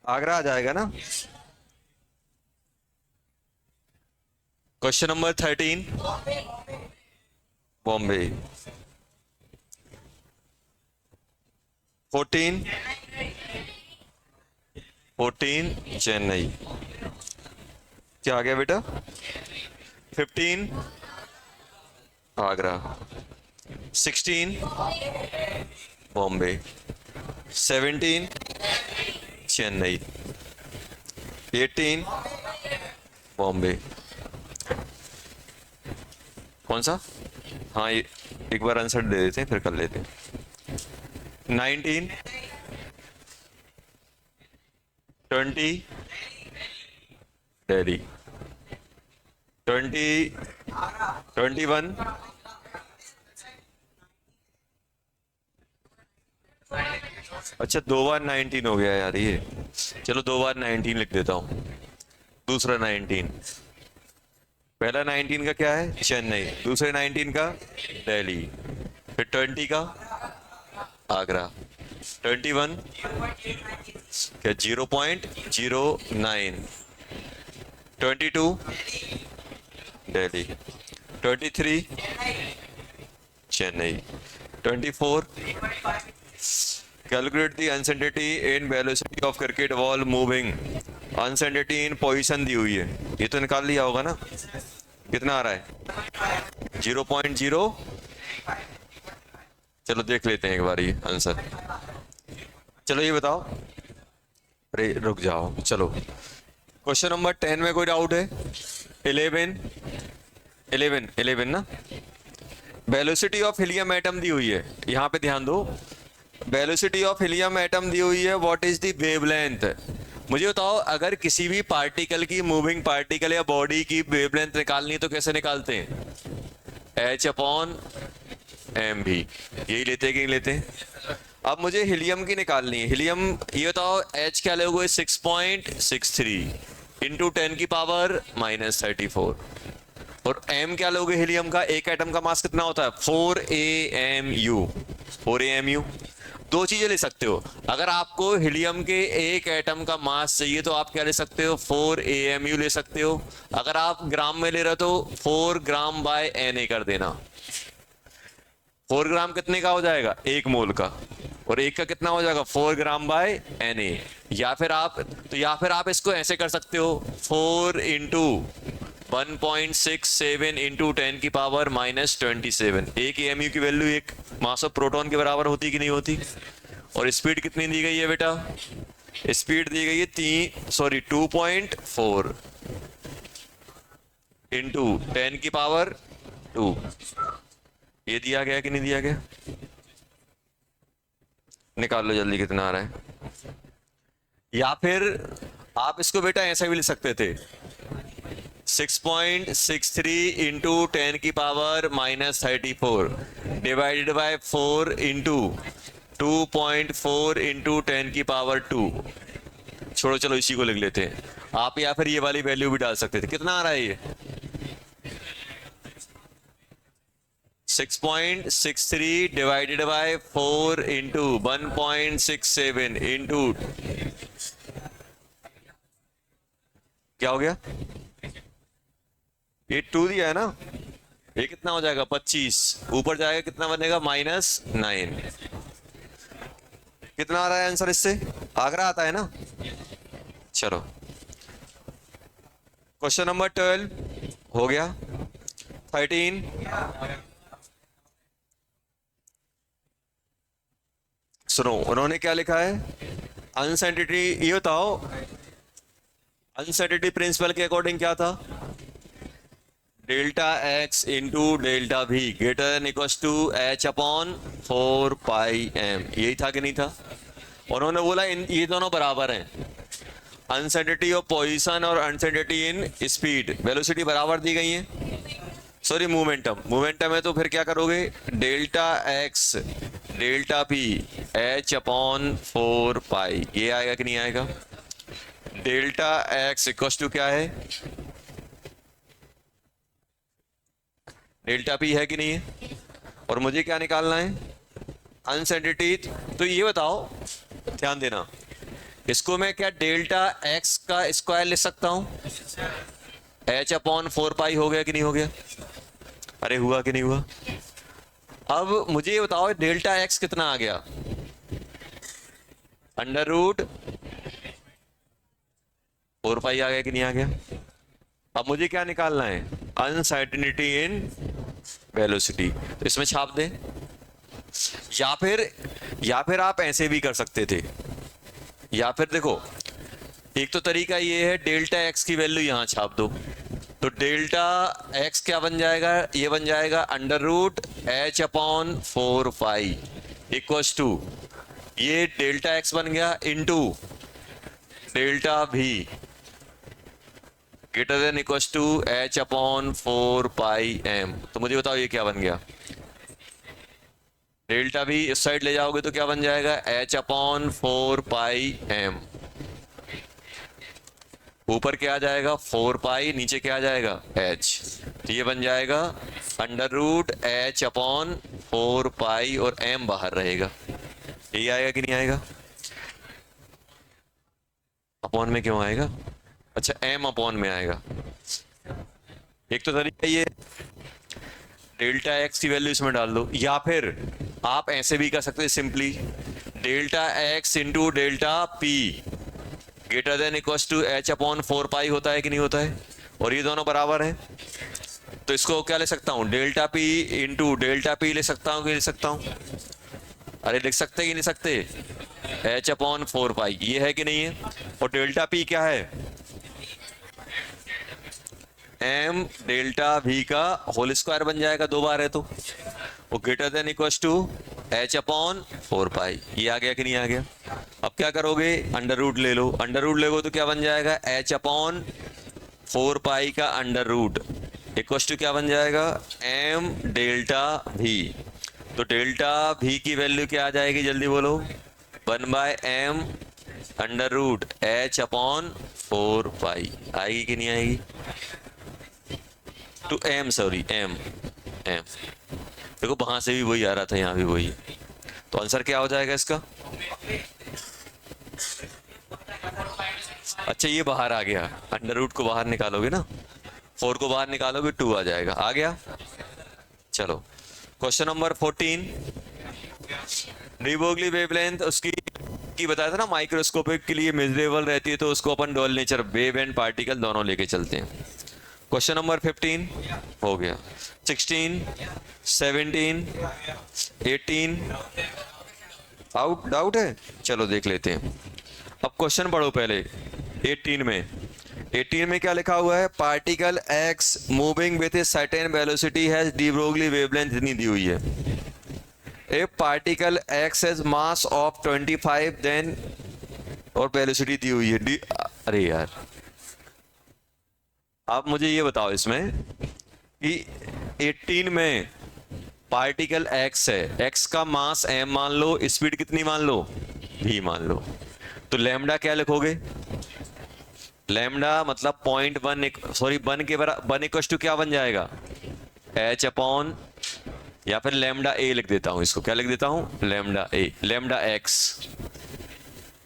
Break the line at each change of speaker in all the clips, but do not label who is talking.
आगरा आ जाएगा ना। Question number 13, Bombay. 14, 14 Chennai. क्या आ गया बेटा? 15 आगरा, 16 बॉम्बे, 17 चेन्नई, 18 बॉम्बे। कौन सा? हाँ, एक बार आंसर दे देते हैं फिर कर लेते हैं। 19, 20 दिल्ली, 20, 21 अच्छा, 2 बार 19 हो गया यार ये। चलो 2 बार 19 लिख देता हूँ। दूसरा 19, पहला 19 का क्या है? चेन्नई। दूसरे 19 का दिल्ली। फिर 20 का आगरा। 21 क्या? 0.09। 22 Delhi. 23 Chennai. 24 calculate the uncertainty in velocity of cricket ball moving. Uncertainty in position दी हुई है, ये तो निकाल लिया होगा ना। कितना आ रहा है? 0.0। चलो देख लेते हैं एक बार ये आंसर। चलो ये बताओ। अरे रुक जाओ, चलो क्वेश्चन नंबर 10 में कोई डाउट है? 11, 11, 11 ना। वेलोसिटी ऑफ हीलियम एटम दी हुई है, यहां पे ध्यान दो। वेलोसिटी ऑफ हीलियम एटम दी हुई है, व्हाट इज द वेवलेंथ। मुझे बताओ, अगर किसी भी पार्टिकल की, मूविंग पार्टिकल या बॉडी की वेवलेंथ निकालनी है तो कैसे निकालते हैं? H/mv। यही लेते हैं कि नहीं लेते हैं? अब मुझे हीलियम की निकालनी है। हीलियम ये बताओ, H क्या लोगे? 6.63 इंटू 10 की पावर -34। और M क्या लोगे हीलियम का? एक एटम का मास कितना होता है? 4 AMU। 4 AMU। दो चीजें ले सकते हो। अगर आपको हीलियम के एक एटम का मास चाहिए तो आप क्या ले सकते हो? 4 AMU ले सकते हो। अगर आप ग्राम में ले रहे हो तो 4 ग्राम बाय Na कर देना। 4 ग्राम कितने का हो जाएगा? 1 मोल का। और एक का कितना हो जाएगा? 4 ग्राम बाय Na। या फिर आप इसको ऐसे कर सकते हो, 4 इंटू 1.67 इंटू 10 की पावर -27। एक AMU की वैल्यू एक मास ऑफ प्रोटॉन के बराबर होती कि नहीं होती? और स्पीड कितनी दी गई है बेटा? स्पीड दी गई है 2.4 इंटू 10 की पावर 2। ये दिया गया कि नहीं दिया गया? निकाल लो जल्दी कितना आ रहा है। या फिर आप इसको बेटा ऐसा भी लिख सकते थे, 6.63 इंटू 10 की power -34 divided by 4 into 2.4 into 10 की पावर 2। छोड़ो, चलो इसी को लिख लेते हैं आप। या फिर ये वाली वैल्यू भी डाल सकते थे। कितना आ रहा है ये? 6.63 डिवाइडेड बाय 4 इंटू 1.67 इंटू, क्या हो गया? ये 2 दिया है ना, ये कितना हो जाएगा? 25। ऊपर जाएगा कितना बनेगा? -9। कितना आ रहा है आंसर इससे? आगरा आता है ना। चलो क्वेश्चन नंबर 12 हो गया। 13, सुनो उन्होंने क्या लिखा है? अनसर्टेनिटी। ये बताओ, अनसर्टेनिटी प्रिंसिपल के अकॉर्डिंग क्या था? Delta x into delta v greater than equal to H/4πm। यही था कि नहीं था? उन्होंने बोला ये दोनों बराबर हैं। अनसर्टेनिटी ऑफ पोजीशन और अनसर्टेनिटी इन स्पीड, वेलोसिटी बराबर दी गई है। सॉरी, मोमेंटम है तो फिर क्या करोगे? Delta x delta P H/4π, ये आएगा कि नहीं आएगा? डेल्टा एक्स इक्वल टू क्या है? डेल्टा पी है कि नहीं है? और मुझे क्या निकालना है? अनसर्टेनिटी। तो ये बताओ, ध्यान देना, इसको मैं क्या डेल्टा एक्स का स्क्वायर लिख सकता हूं, h अपॉन 4 पाई हो गया कि नहीं हो गया, अरे हुआ कि नहीं हुआ। अब मुझे ये बताओ डेल्टा एक्स कितना आ गया, अंडर रूट 4 पाई आ गया कि नहीं आ गया। अब मुझे क्या निकालना है, अनसर्टेनिटी इन वेलोसिटी, तो इसमें छाप दें, या फिर आप ऐसे भी कर सकते थे, या फिर देखो एक तो तरीका ये है डेल्टा एक्स की वैल्यू यहां छाप दो, तो डेल्टा एक्स क्या बन जाएगा, ये बन जाएगा under root h upon 4 pi equals to, ये डेल्टा एक्स बन गया इनटू डेल्टा भी greater than equals to h upon 4 pi m। तो मुझे बताओ ये क्या बन गया, डेल्टा भी इस साइड ले जाओगे तो क्या बन जाएगा h अपॉन 4 पाई m, ऊपर क्या आ जाएगा 4 पाई, नीचे क्या आ जाएगा h, तो ये बन जाएगा अंडर रूट h अपॉन 4 पाई और m बाहर रहेगा, यही आएगा कि नहीं आएगा, अपॉन में क्यों आएगा, अच्छा m अपॉन में आएगा। एक तो तरीका ये डेल्टा x की वैल्यू इसमें डाल दो, या फिर आप ऐसे भी कर सकते हैं simply delta x into delta p greater than equals to h upon 4 pi होता है कि नहीं होता है, और ये दोनों बराबर है, तो इसको क्या ले सकता हूं delta p into delta p ले सकता हूं कि ले सकता हूं, अरे लिख सकते कि नहीं सकते, h अपॉन 4 पाई ये है कि नहीं है, और डेल्टा p क्या है m डेल्टा v का होल स्क्वायर बन जाएगा, 2 बार है तो, वो greater than equals to h upon 4 pi, ये आ गया कि नहीं आ गया। अब क्या करोगे अंडर रूट ले लो, अंडर रूट लेगो तो क्या बन जाएगा h अपॉन 4 पाई का अंडर रूट इक्वल्स टू क्या बन जाएगा m डेल्टा v, तो डेल्टा v की वैल्यू क्या आ जाएगी जल्दी बोलो, 1/m under root h upon 4 pi आएगी कि नहीं आएगी, टू m सॉरी m देखो वहां से भी वही आ रहा था यहाँ भी वही, तो आंसर क्या हो जाएगा इसका, अच्छा ये बाहर आ गया, अंडर रूट को बाहर निकालोगे ना, 4 को बाहर निकालोगे 2 आ जाएगा, आ गया। चलो question number 14, D Broglie wavelength उसकी की बताया था ना माइक्रोस्कोपिक के लिए मेजरेबल रहती है, तो उसको अपन dual nature wave and particle दोनों लेके चलते हैं। क्वेश्चन नंबर 15 हो गया, 16, 17, 18 आउट डाउट है, चलो देख लेते हैं। अब क्वेश्चन पढ़ो पहले 18 में क्या लिखा हुआ है, particle x moving with a certain velocity has de Broglie wavelength इतनी दी हुई है, a particle x has mass of 25 then, और वेलोसिटी दी हुई है डी, अरे यार आप मुझे ये बताओ इसमें कि 18 में पार्टिकल x है, x का मास m मान लो, स्पीड कितनी मान लो v मान लो, तो लैम्डा क्या लिखोगे, लैम्डा मतलब 0.1 सॉरी 1 के बराबर 1 इक्वल टू क्या बन जाएगा h अपॉन, या फिर लैम्डा a लिख देता हूं, इसको क्या लिख देता हूं लैम्डा a, लैम्डा x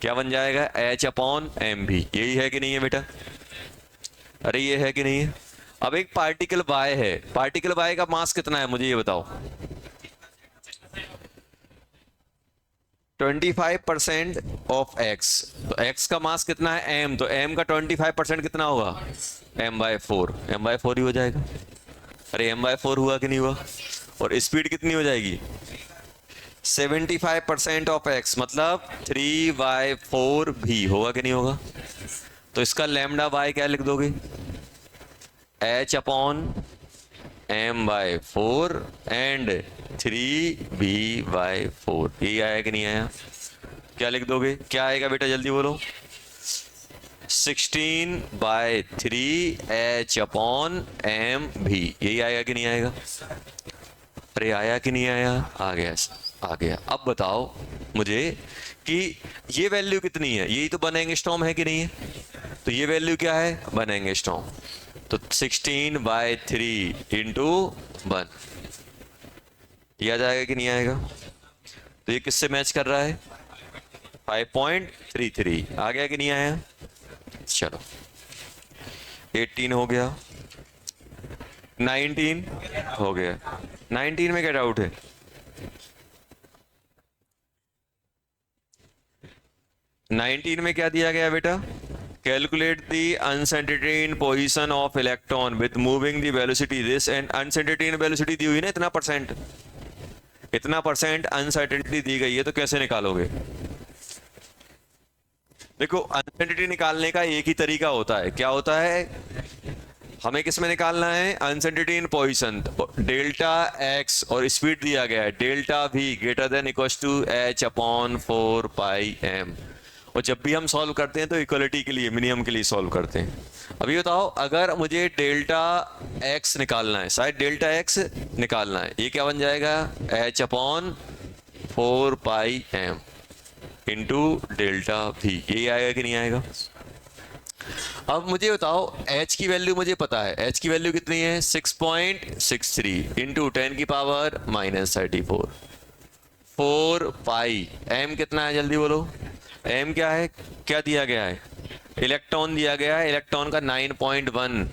क्या बन जाएगा h अपॉन m भी, यही है कि नहीं है बेटा, अरे ये है कि नहीं है। अब एक पार्टिकल y है, पार्टिकल y का मास कितना है मुझे ये बताओ, 25% ऑफ x, तो x का मास कितना है m, तो m का 25% कितना होगा m/4, m/4 ही हो जाएगा, अरे m/4 हुआ कि नहीं हुआ, और स्पीड कितनी हो जाएगी 75% ऑफ x मतलब 3/4 भी होगा कि नहीं होगा, तो इसका लैम्डा y क्या लिख दोगे h upon m/4 and 3b/4, यही आया कि नहीं आया, क्या लिख दोगे, क्या आएगा बेटा जल्दी बोलो, 16/3 h अपॉन m भी, यही आएगा कि नहीं आएगा, अरे आया कि नहीं आया, आ गया आ गया। अब बताओ मुझे कि ये वैल्यू कितनी है, यही तो वन एंगस्ट्रॉम है कि नहीं है, तो ये वैल्यू क्या है वन एंगस्ट्रॉम, तो 16/3 इंटू 1 ये आ जाएगा कि नहीं आएगा, तो ये किससे मैच कर रहा है, 5.33 आ गया कि नहीं आया? चलो 18 हो गया, 19 हो गया। 19 में क्या डाउट है? 19 में क्या दिया गया बेटा? Calculate the uncertainty in position of electron with moving the velocity this, and uncertainty in velocity दी हुई ना, इतना परसेंट, इतना परसेंट अनसर्टेनिटी दी गई है, तो कैसे निकालोगे? देखो अनसर्टेनिटी निकालने का एक ही तरीका होता है, क्या होता है? हमें किस में निकालना है? Uncertainty in position, delta x और स्पीड दिया गया है delta v greater than equal to h upon 4 pi m. और जब भी हम सॉल्व करते हैं तो इक्वलिटी के लिए, मिनिमम के लिए सॉल्व करते हैं। अभी बताओ, अगर मुझे डेल्टा एक्स निकालना है, शायद डेल्टा एक्स निकालना है, ये क्या बन जाएगा? H upon 4 pi m into delta v, ये आएगा कि नहीं आएगा? अब मुझे बताओ, h की वैल्यू मुझे पता है, h की वैल्यू कितनी है? 6.63 इंटू 10 की पावर -34, 4 पाई m कितना है? जल्दी बोलो, m क्या है? क्या दिया गया है? इलेक्ट्रॉन दिया गया है, इलेक्ट्रॉन का 9.1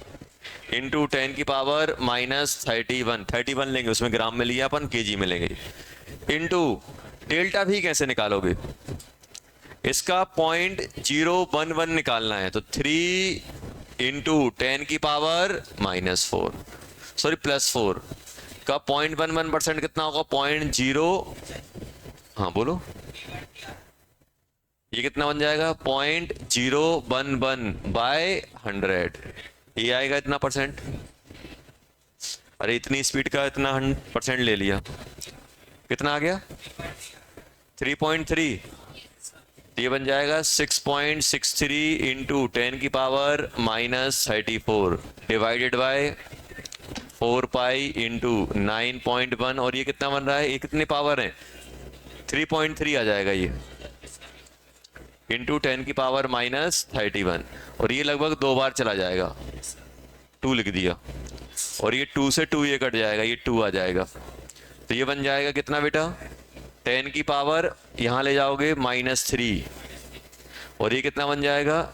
इंटू 10 की पावर -31, 31 लेंगे, उसमें ग्राम में लिया अपन, केजी में लेंगे, इंटू डेल्टा भी कैसे निकालोगे? इसका 0.011 निकालना है, तो 3 इंटू 10 की पावर -4, सॉरी +4 का 0.11% कितना होगा? 0.0, हाँ बोलो, ये कितना बन जाएगा? 0.011 बाय 100, ये आएगा इतना परसेंट। अरे इतनी स्पीड का इतना 100% ले लिया, कितना आ गया? 3.3, ये बन जाएगा 6.63 इंटू 10 की power -34 divided by 4 pi into 9.1, और ये कितना बन रहा है? ये कितने पावर है? 3.3 आ जाएगा ये, इंटू 10 की पावर -31, और ये लगभग 2 बार चला जाएगा, 2 लिख दिया, और ये 2 से 2 ये कट जाएगा, ये 2 आ जाएगा, तो ये बन जाएगा कितना बेटा? 10 की पावर यहां ले जाओगे -3, और ये कितना बन जाएगा?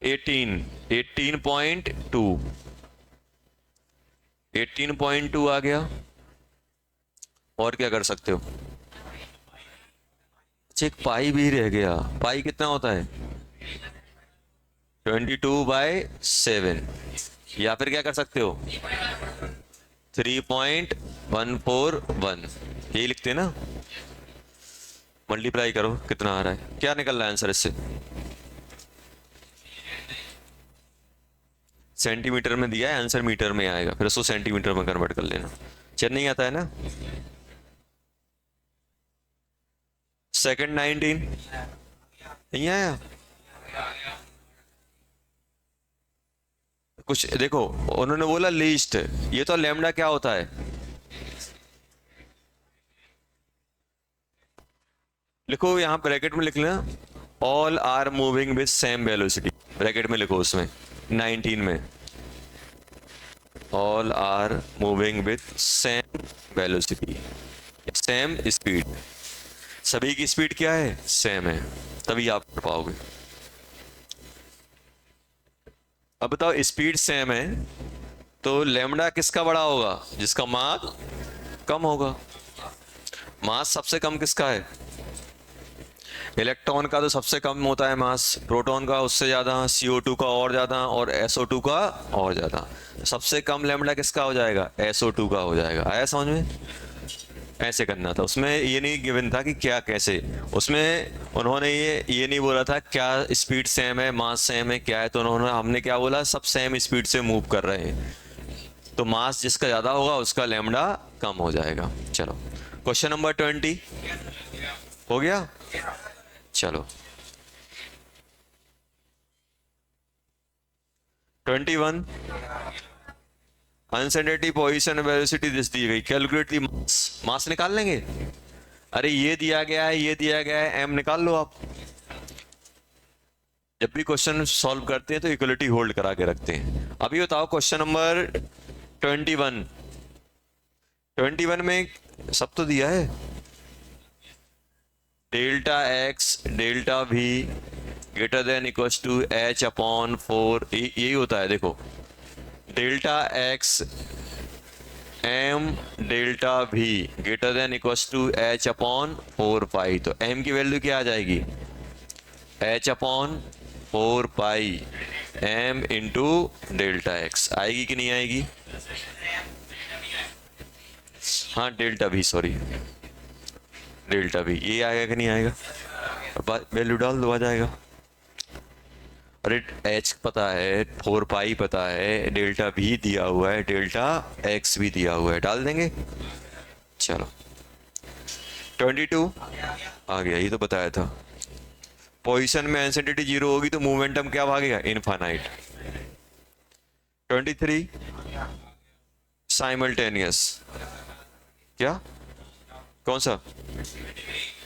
18.2, 18.2 आ गया। और क्या कर सकते हो? एक पाई भी रह गया, पाई कितना होता है? 22/7, या फिर क्या कर सकते हो? 3.141, यही लिखते हैं ना, मल्टीप्लाई करो कितना आ रहा है, क्या निकल रहा है आंसर इससे? सेंटीमीटर में दिया है, आंसर मीटर में आएगा, फिर उसको सेंटीमीटर में कन्वर्ट कर लेना। चेक नहीं आता है ना? सेकंड 19 नहीं आया? कुछ देखो, उन्होंने बोला लीस्ट, ये तो लैम्डा क्या होता है? लिखो यहाँ ब्रैकेट में लिख लेना, all are moving with same velocity, bracket में लिखो उसमें 19 में, all are moving with same velocity, same speed, सभी की स्पीड क्या है? सेम है, तभी आप कर पाओगे। अब बताओ, स्पीड सेम है तो लैम्डा किसका बड़ा होगा? जिसका मास कम होगा। मास सबसे कम किसका है? इलेक्ट्रॉन का तो सबसे कम होता है मास, प्रोटॉन का उससे ज्यादा, CO2 का और ज्यादा, और SO2 का और ज्यादा। सबसे कम लैम्डा किसका हो जाएगा? SO2 का हो जाएगा। आया समझ में? ऐसे करना था, उसमें ये नहीं गिवन था कि क्या कैसे, उसमें उन्होंने ये नहीं बोला था क्या स्पीड सेम है, मास सेम है, क्या है, तो उन्होंने, हमने क्या बोला? सब सेम स्पीड से मूव कर रहे हैं, तो मास जिसका ज्यादा होगा उसका लैम्डा कम हो जाएगा। चलो क्वेश्चन नंबर 20 हो गया। चलो 21, uncertainty position velocity this the गई, कैलकुलेट दी मास, मास निकाल लेंगे। अरे ये दिया गया है, ये दिया गया है, m निकाल लो आप। जब भी क्वेश्चन सॉल्व करते हैं तो इक्वलिटी होल्ड करा के रखते हैं। अभी बताओ क्वेश्चन नंबर 21 में सब तो दिया है, delta x delta v greater than equals to h upon 4, यही होता है। देखो delta x m delta v greater than equals to h upon 4 pi, तो एम की वैल्यू क्या आ जाएगी, h upon 4 pi m into delta x, आएगी कि नहीं आएगी? हाँ delta v, sorry delta v, ये आएगा कि नहीं आएगा? वैल्यू डाल दो, आ जाएगा। अरे एच पता है, 4 पाई पता है, डेल्टा वी दिया हुआ है, डेल्टा एक्स भी दिया हुआ है, डाल देंगे। चलो 22 आ गया, ये तो बताया था। पोजीशन में अनसर्टेनिटी 0 होगी तो मोमेंटम क्या भागेगा, इनफाइनाइट। 23 साइमल्टेनियस, क्या, कौन सा,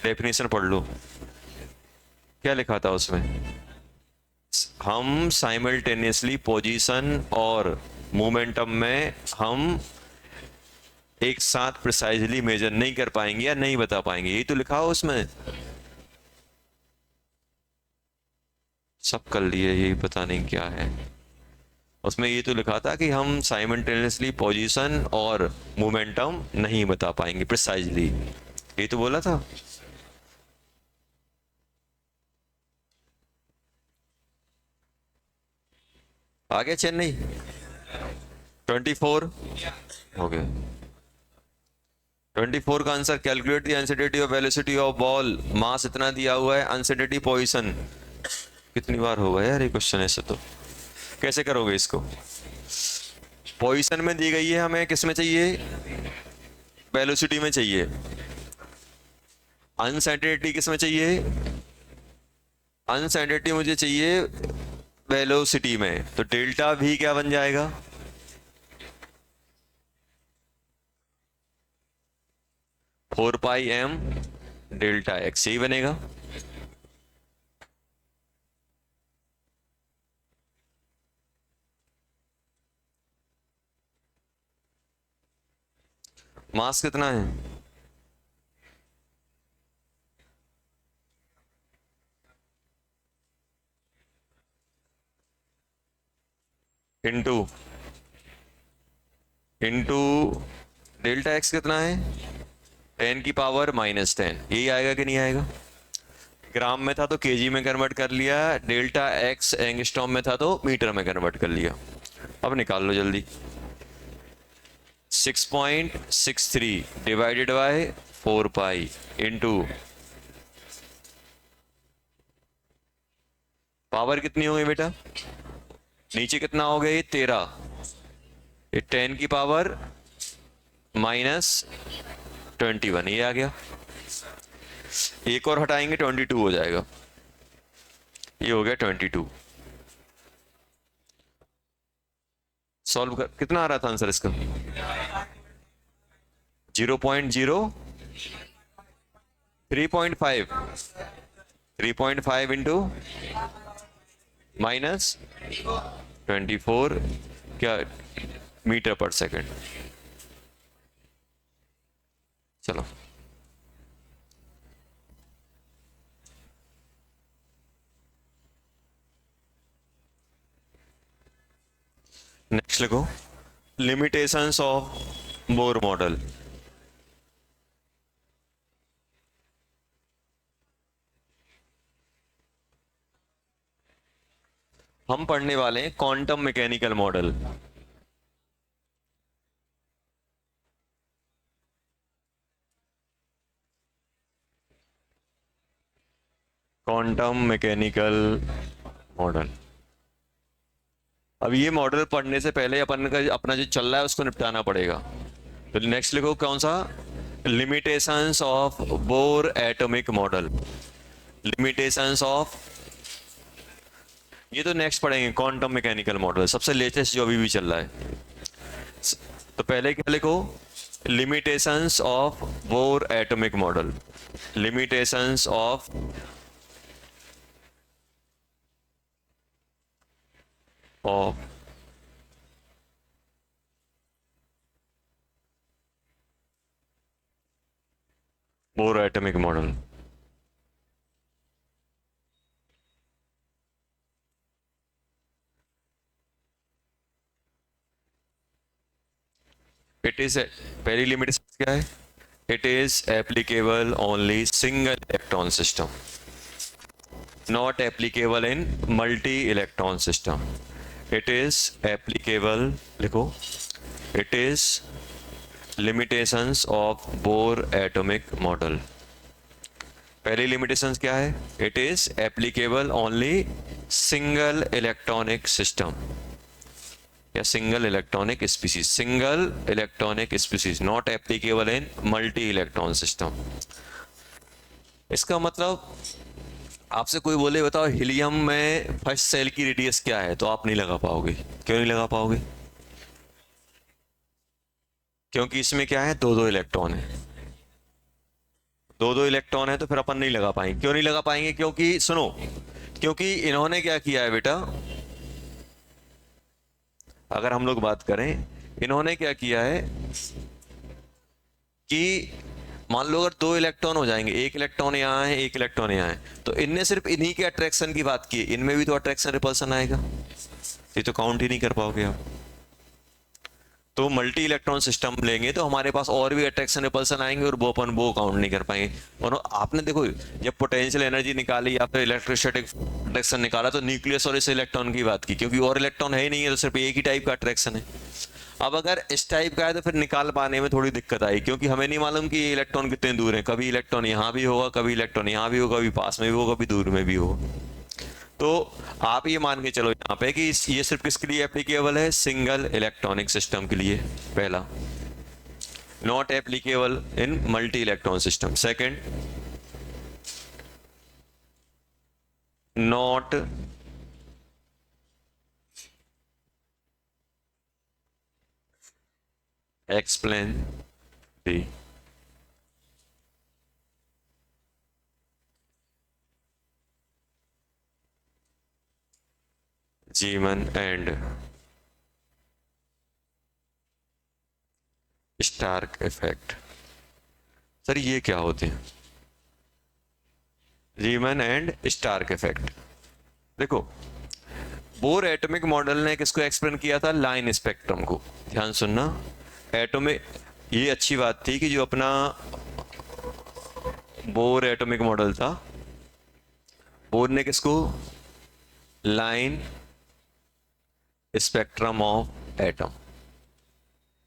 डेफिनेशन पढ़ लो, क्या लिखा था उसमें? हम साइमल्टेनियसली पोजीशन और मोमेंटम में हम एक साथ प्रिसाइजली मेजर नहीं कर पाएंगे या नहीं बता पाएंगे, यही तो लिखा हो उसमें। सब कर लिए, यही पता नहीं क्या है उसमें। ये तो लिखा था कि हम साइमल्टेनियसली पोजीशन और मोमेंटम नहीं बता पाएंगे प्रिसाइजली, ये तो बोला था। आ गया चेन्नई। 24 हो गया। 24 का answer, calculate the uncertainty of velocity of ball, mass इतना दिया हुआ है, अनसर्टेनिटी पोजीशन। कितनी बार होगा यार ये क्वेश्चन, ऐसे तो कैसे करोगे इसको? पोजीशन में दी गई है हमें, किस में चाहिए, वेलोसिटी में चाहिए। अनसर्टेनिटी किस में चाहिए, अनसर्टेनिटी मुझे चाहिए वेलोसिटी में, तो डेल्टा भी क्या बन जाएगा, 4 पाई एम डेल्टा एक्स, यही बनेगा। मास कितना है, इंटू इंटू डेल्टा एक्स कितना है, 10⁻⁻10, यही आएगा कि नहीं आएगा? ग्राम में था तो केजी में कन्वर्ट कर लिया, डेल्टा एक्स एंगस्ट्रॉम में था तो मीटर में कन्वर्ट कर लिया। अब निकाल लो जल्दी। 6.63 divided by 4 pi into power कितनी होगी बेटा, नीचे कितना हो गया, ये 13, ये 10⁻⁻21, ये आ गया। एक और हटाएंगे 22 हो जाएगा, ये हो गया 22। सॉल्व कर, कितना आ रहा था आंसर इसका, 3.5 3.5 इंटू -24 क्या, मीटर पर सेकंड। चलो नेक्स्ट लिखो, लिमिटेशंस ऑफ बोर मॉडल। हम पढ़ने वाले हैं quantum mechanical model. Quantum mechanical model. अब ये मॉडल पढ़ने से पहले अपन का अपना जो चल रहा है उसको निपटाना पड़ेगा। तो नेक्स्ट लिखो कौन सा, limitations of bore atomic model. Limitations of, ये तो नेक्स्ट पढ़ेंगे, क्वांटम मैकेनिकल मॉडल सबसे लेटेस्ट जो अभी भी चल रहा है। तो पहले क्या लिखो, limitations of bore atomic model. Limitations of bore atomic model. Is, पहली लिमिटेशन क्या है, it is applicable only single electron system, not applicable in multi electron system. It is applicable, लिखो, it is limitations of Bohr atomic model. पहली limitations क्या है, it is applicable only single electronic system या single electronic species, single electronic species, not applicable in multi electron system. इसका मतलब आपसे कोई बोले बताओ हीलियम में फर्स्ट सेल की रेडियस क्या है, तो आप नहीं लगा पाओगे। क्यों नहीं लगा पाओगे, क्योंकि इसमें क्या है, दो दो इलेक्ट्रॉन है, दो दो इलेक्ट्रॉन है, तो फिर अपन नहीं लगा पाएंगे। क्यों नहीं लगा पाएंगे, क्योंकि सुनो, क्योंकि इन्होंने क्या किया है बेटा, अगर हम लोग बात करें, इन्होंने क्या किया है कि मान लो अगर दो इलेक्ट्रॉन हो जाएंगे, एक इलेक्ट्रॉन यहाँ है, एक इलेक्ट्रॉन यहाँ है, तो इनने सिर्फ इन्हीं के अट्रैक्शन की बात की, इनमें भी तो अट्रैक्शन रिपल्सन आएगा, ये तो काउंट ही नहीं कर पाओगे आप। तो मल्टी इलेक्ट्रॉन सिस्टम लेंगे तो हमारे पास और भी अट्रैक्शन रिपल्सन आएंगे और वो काउंट नहीं कर पाएंगे। और आपने देखो जब पोटेंशियल एनर्जी निकाली या फिर इलेक्ट्रोस्टैटिक अट्रैक्शन निकाला तो न्यूक्लियस और इस इलेक्ट्रॉन की बात की, क्योंकि और इलेक्ट्रॉन है ही नहीं है, तो सिर्फ एक ही टाइप का अट्रैक्शन है। अब अगर इस टाइप का है तो फिर निकाल पाने में थोड़ी दिक्कत आई, क्योंकि हमें नहीं मालूम कि ये इलेक्ट्रॉन कितने दूर है, कभी इलेक्ट्रॉन यहाँ भी होगा, कभी इलेक्ट्रॉन यहाँ भी होगा, कभी पास में भी होगा, कभी दूर में भी होगा। तो आप ये मान के चलो यहाँ पे कि ये सिर्फ किसके लिए एप्लीकेबल है, सिंगल इलेक्ट्रॉनिक सिस्टम के लिए, पहला, not applicable in multi electron system. Second, not explain the Zeeman and Stark effect. Sir ये क्या होते हैं, रीमन एंड स्टार्क इफेक्ट? देखो, बोर एटॉमिक मॉडल ने किसको एक्सप्लेन किया था, लाइन स्पेक्ट्रम को। ध्यान सुनना, एटॉमिक, ये अच्छी बात थी कि जो अपना बोर एटॉमिक मॉडल था, बोर ने किसको, लाइन स्पेक्ट्रम ऑफ एटम,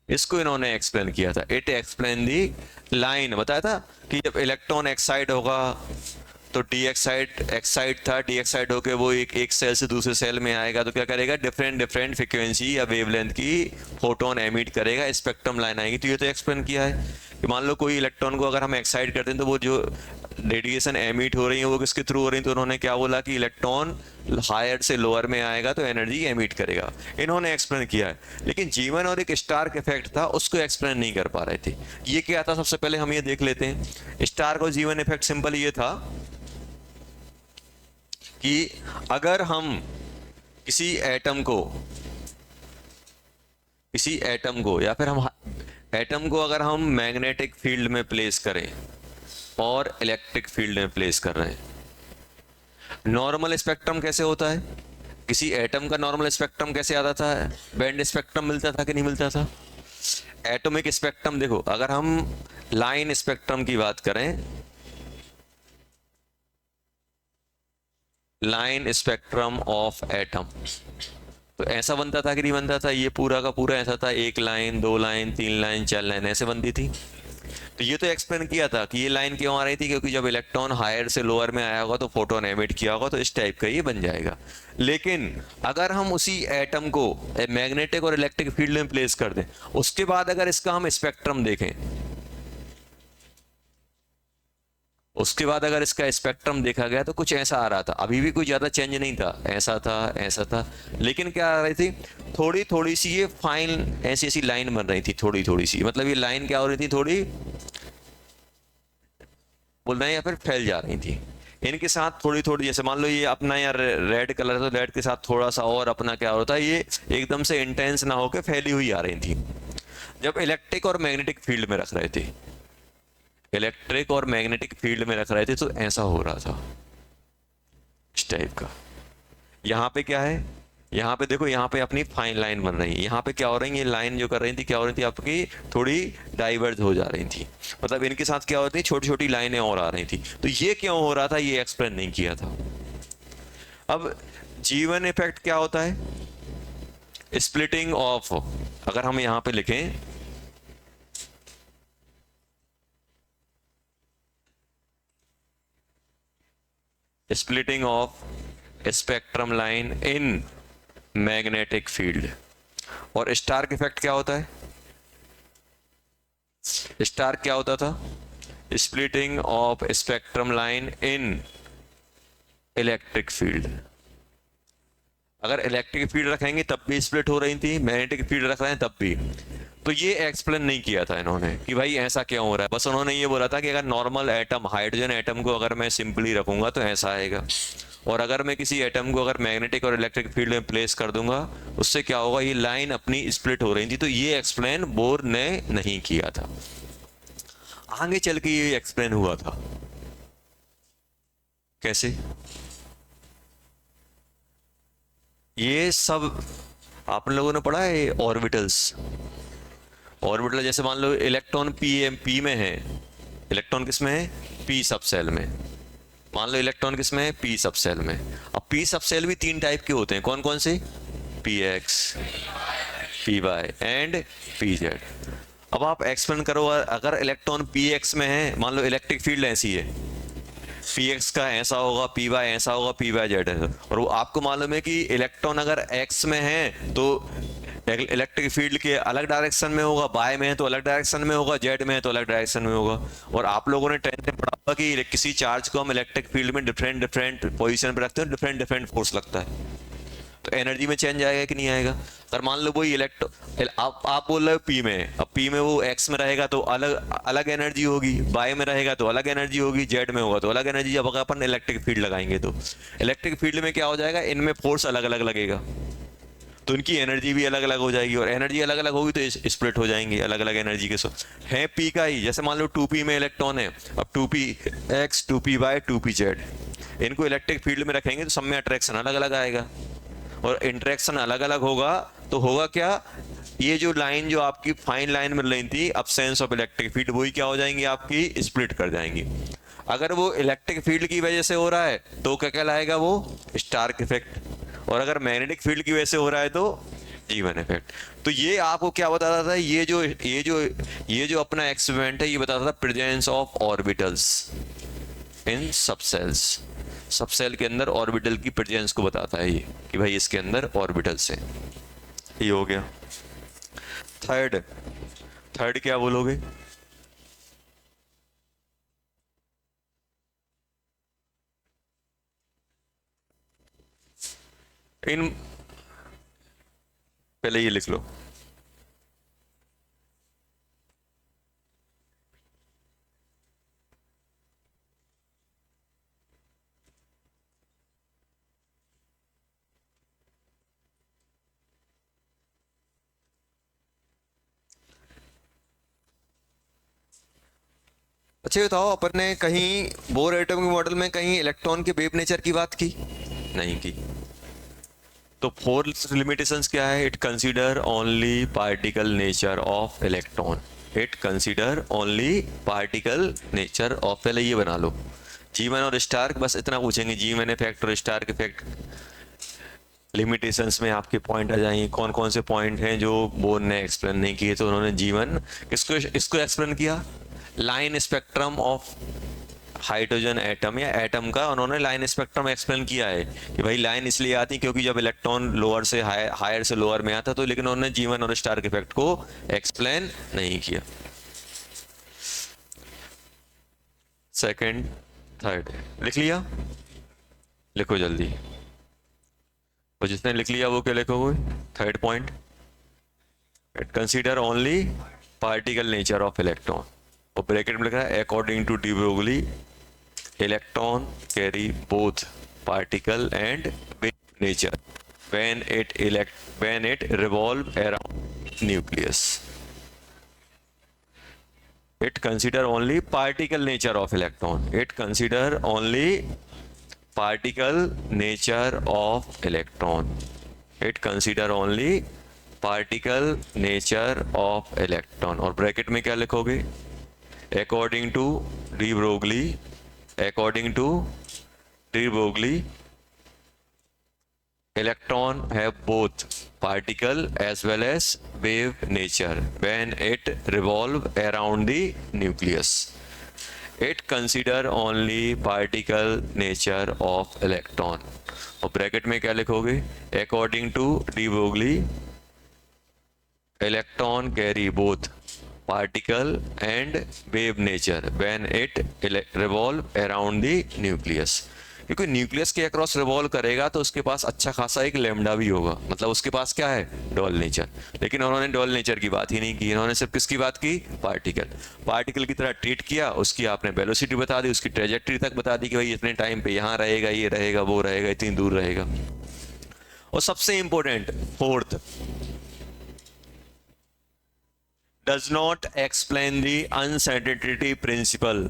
इसको इन्होंने एक्सप्लेन किया था। इट एक्सप्लेन दी लाइन, बताया था कि जब इलेक्ट्रॉन एक्साइड होगा तो डी एक्साइड था, डी एक्साइड होके वो एक सेल से दूसरे सेल में आएगा तो क्या करेगा, डिफरेंट फ्रिक्वेंसी या वेवलेंथ की फोटोन एमिट करेगा, स्पेक्ट्रम लाइन आएगी। तो ये तो एक्सप्लेन किया है कि मान लो कोई इलेक्ट्रॉन को अगर हम एक्साइड करते हैं तो वो जो रेडिएशन एमिट हो रही है वो किसके थ्रू हो रही है, तो उन्होंने क्या बोला कि इलेक्ट्रॉन हायर से लोअर में आएगा तो एनर्जी एमिट करेगा, इन्होंने एक्सप्लेन किया है। लेकिन जीवन और एक स्टार्क इफेक्ट था, उसको एक्सप्लेन नहीं कर पा रहे थे। ये क्या था, सबसे पहले हम ये देख लेते हैं। स्टार्क और जीवन इफेक्ट सिंपल ये था कि अगर हम किसी एटम को या फिर हम एटम को अगर हम मैग्नेटिक फील्ड में प्लेस करें और इलेक्ट्रिक फील्ड में प्लेस कर रहे हैं, नॉर्मल स्पेक्ट्रम कैसे होता है, किसी एटम का नॉर्मल स्पेक्ट्रम कैसे आता था, बैंड स्पेक्ट्रम मिलता था कि नहीं मिलता था। एटॉमिक स्पेक्ट्रम देखो, अगर हम लाइन स्पेक्ट्रम की बात करें, लाइन स्पेक्ट्रम ऑफ एटम, तो ऐसा बनता था कि नहीं बनता था, ये पूरा का पूरा ऐसा था, एक लाइन, दो लाइन, तीन लाइन, चार लाइन ऐसे बनती थी। तो ये तो एक्सप्लेन किया था कि ये लाइन क्यों आ रही थी, क्योंकि जब इलेक्ट्रॉन हायर से लोअर में आया होगा तो फोटोन एमिट किया होगा, तो इस टाइप का ये बन जाएगा। लेकिन अगर हम उसी एटम को मैग्नेटिक और इलेक्ट्रिक फील्ड में प्लेस कर दें, उसके बाद अगर इसका हम स्पेक्ट्रम देखें, उसके बाद अगर इसका स्पेक्ट्रम देखा गया तो कुछ ऐसा आ रहा था, अभी भी कोई ज्यादा चेंज नहीं था, ऐसा था, लेकिन क्या आ रही थी, थोड़ी थोड़ी सी ये फाइन ऐसी ऐसी लाइन बन रही थी, थोड़ी थोड़ी सी, मतलब ये लाइन क्या हो रही थी, थोड़ी बोल रहे हैं या फिर फैल जा रही थी। इनके साथ थोड़ी थोड़ी, जैसे मान लो ये अपना यार रेड कलर है तो रेड के साथ थोड़ा सा और अपना क्या होता है, ये एकदम से इंटेंस ना होकर फैली हुई आ रही थी। जब इलेक्ट्रिक और मैग्नेटिक फील्ड में रख रहे थे, इलेक्ट्रिक और मैग्नेटिक फील्ड में रख रहे थे, तो ऐसा हो रहा था, इस टाइप का। यहां पे क्या है, यहाँ पे देखो, यहाँ पे अपनी फाइन लाइन बन रही है, यहाँ पे क्या हो रही है, ये लाइन जो कर रही थी क्या हो रही थी आपकी, थोड़ी डाइवर्ज हो जा रही थी, मतलब इनके साथ क्या होती, छोटी छोटी लाइनें और आ रही थी। तो ये क्यों हो रहा था, ये एक्सप्लेन नहीं किया था। अब जीवन इफेक्ट क्या होता है, स्प्लिटिंग ऑफ, अगर हम यहां पे लिखें splitting of spectrum line in magnetic field, और स्टार्क इफेक्ट क्या होता है, स्टार्क क्या होता था, splitting of spectrum line in electric field. अगर इलेक्ट्रिक फील्ड रखेंगे तब भी स्प्लिट हो रही थी, मैग्नेटिक फील्ड रख रहे हैं तब भी। तो ये एक्सप्लेन नहीं किया था इन्होंने कि भाई ऐसा क्यों हो रहा है, बस उन्होंने ये बोला था कि अगर नॉर्मल एटम, हाइड्रोजन एटम को अगर मैं सिंपली रखूंगा तो ऐसा आएगा, और अगर मैं किसी एटम को अगर मैग्नेटिक और इलेक्ट्रिक फील्ड में प्लेस कर दूंगा उससे क्या होगा, ये लाइन अपनी स्प्लिट हो रही थी। तो ये एक्सप्लेन बोर ने नहीं किया था, आगे चल के ये एक्सप्लेन हुआ था। कैसे, ये सब आप लोगों ने पढ़ा है ऑर्बिटल्स। ऑर्बिटल जैसे मान लो इलेक्ट्रॉन पी में है, इलेक्ट्रॉन किस में है, पी सब सेल में। मान लो इलेक्ट्रॉन किस में है, पी सब सेल में। अब पी सब सेल भी 3 टाइप के होते हैं, कौन कौन से, p x, p y and p z. अब आप एक्सप्लेन करो, अगर इलेक्ट्रॉन पी एक्स में है, मान लो इलेक्ट्रिक फील्ड ऐसी है, पी एक्स का ऐसा होगा, पी वाई ऐसा होगा, पी वाई जेड है, और वो आपको मालूम है कि इलेक्ट्रॉन अगर एक्स में है तो इलेक्ट्रिक फील्ड के अलग डायरेक्शन में होगा, बाय में है तो अलग डायरेक्शन में होगा, जेड में है तो अलग डायरेक्शन में होगा। और आप लोगों ने 10th में पढ़ा होगा कि किसी चार्ज को हम इलेक्ट्रिक फील्ड में डिफरेंट डिफरेंट पोजीशन पे रखते हैं, डिफरेंट डिफरेंट फोर्स लगता है, तो एनर्जी में चेंज आएगा कि नहीं आएगा। अगर मान लो वही आप बोल रहे हो पी में, अब पी में वो एक्स में रहेगा तो अलग अलग एनर्जी होगी, बाय में रहेगा तो अलग एनर्जी होगी, जेड में होगा तो अलग एनर्जी। अब अगर अपन इलेक्ट्रिक फील्ड लगाएंगे तो इलेक्ट्रिक फील्ड में क्या हो जाएगा, इनमें फोर्स अलग अलग लगेगा, तो इनकी एनर्जी भी अलग अलग हो जाएगी, और एनर्जी अलग अलग होगी तो स्प्लिट हो जाएंगे अलग अलग एनर्जी के साथ। है पी का ही, जैसे मान लो 2p में इलेक्ट्रॉन है, अब 2p x, 2p y, 2p z, इनको इलेक्ट्रिक फील्ड में रखेंगे तो सब में अट्रैक्शन अलग अलग आएगा, और इंटरेक्शन अलग अलग होगा तो होगा क्या, ये जो लाइन जो आपकी फाइन लाइन मिल रही थी अब्सेंस ऑफ इलेक्ट्रिक फील्ड, वही क्या हो जाएंगी, आपकी स्प्लिट कर जाएंगी। अगर वो इलेक्ट्रिक फील्ड की वजह से हो रहा है तो क्या कहलाएगा, वो स्टार्क इफेक्ट, और अगर मैग्नेटिक फील्ड की वजह से हो रहा है तो जीवन इफेक्ट। तो ये आपको क्या बताता था, ये जो अपना एक्सपेरिमेंट है ये बताता था प्रेजेंस ऑफ ऑर्बिटल्स इन सब सेल्स, सब सेल के अंदर ऑर्बिटल की प्रेजेंस को बताता है ये, कि भाई इसके अंदर ऑर्बिटल्स हैं। ये हो गया। थर्ड क्या बोलोगे, इन पहले ये लिख लो, अच्छा ये बताओ, अपन ने कहीं बोर एटम के मॉडल में कहीं इलेक्ट्रॉन के वेव नेचर की बात की नहीं की। तो फोर्थ लिमिटेशंस क्या है, it consider only particle nature of electron, it consider only particle nature of, पहले ये बना लो, जीवन और स्टार्क, बस इतना पूछेंगे, जीवन इफेक्ट और स्टार्क इफेक्ट लिमिटेशंस में आपके पॉइंट आ जाएंगे, कौन कौन से पॉइंट हैं जो बोर ने एक्सप्लेन नहीं किए। तो उन्होंने जीवन इसको एक्सप्लेन किया, line spectrum of hydrogen atom या एटम का उन्होंने लाइन स्पेक्ट्रम एक्सप्लेन किया है कि भाई लाइन इसलिए आती क्योंकि जब इलेक्ट्रॉन लोअर से हायर से लोअर में आता, तो लेकिन उन्होंने जीवन और स्टार्क इफेक्ट को एक्सप्लेन नहीं किया। सेकंड थर्ड लिख लिया, लिखो जल्दी, तो जिसने लिख लिया वो क्या लिखोगे, third point, it consider only particle nature of electron, और ब्रैकेट में लिखा है according to de Broglie electron carry both particle and wave nature when it revolve around nucleus. It consider only particle nature of electron, it consider only particle nature of electron, it consider only particle nature of electron, और bracket में क्या लिखोगे, according to de Broglie, according to de Broglie electron have both particle as well as wave nature when it revolve around the nucleus. It consider only particle nature of electron. और bracket में क्या लिखोगे, according to de Broglie electron carry both particle and wave nature when it revolve around the nucleus. क्योंकि nucleus के across revolve करेगा तो उसके पास अच्छा खासा एक लैम्डा भी होगा, मतलब उसके पास क्या है, डबल नेचर। लेकिन उन्होंने डबल नेचर की बात ही नहीं की, इन्होंने सिर्फ किसकी बात की, पार्टिकल की तरह ट्रीट किया, उसकी आपने वेलोसिटी बता दी, उसकी ट्रेजेक्टरी तक बता दी कि भाई इतने टाइम पे यहाँ रहेगा, ये रहेगा, वो रहेगा, इतनी दूर रहेगा। और सबसे important fourth, does not explain the uncertainty principle.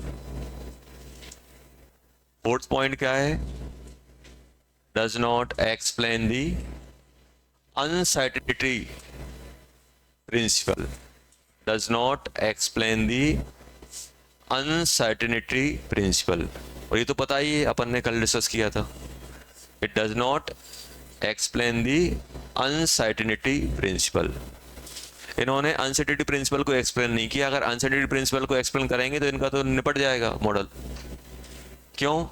Fourth point क्या है, does not explain the uncertainty principal, does not explain the uncertainty principal. और ये तो पता ही है, अपन ने कल डिस्कस किया था, it does not explain the uncertainty principal. इन्होंने अनसर्टेनिटी प्रिंसिपल को एक्सप्लेन नहीं किया, अगर अनसर्टेनिटी प्रिंसिपल को एक्सप्लेन करेंगे तो इनका तो निपट जाएगा मॉडल। क्यों,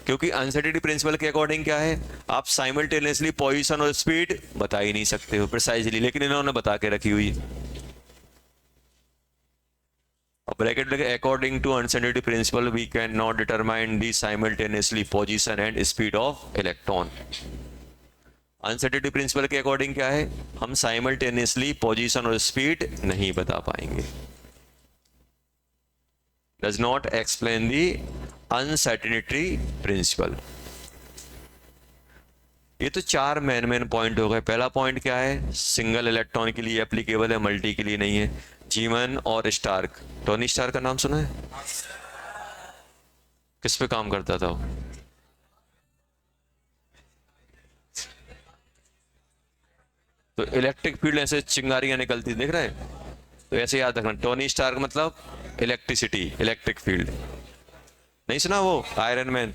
क्योंकि अनसर्टेनिटी प्रिंसिपल के अकॉर्डिंग क्या है, आप साइमल्टेनियसली पोजीशन और स्पीड बता ही नहीं सकते हो प्रिसाइजली, लेकिन इन्होंने बता के रखी हुई है। ब्रैकेट लगे, according to uncertainty principle we can not determine the simultaneously position and speed of electron. Uncertainty principle के अकॉर्डिंग क्या है, हम साइमल्टेनियसली पोजीशन और स्पीड नहीं बता पाएंगे। Does not explain the uncertainty principal. ये तो चार मेन पॉइंट हो गए। पहला पॉइंट क्या है, सिंगल इलेक्ट्रॉन के लिए एप्लीकेबल है, मल्टी के लिए नहीं है। जीवन और स्टार्क, टोनी स्टार्क का नाम सुना है, किस पे काम करता था वो, तो इलेक्ट्रिक फील्ड ऐसे चिंगारियां निकलती देख रहे हैं, तो ऐसे याद रखना, टोनी स्टार्क मतलब इलेक्ट्रिसिटी, इलेक्ट्रिक फील्ड। नहीं सुना वो आयरन मैन,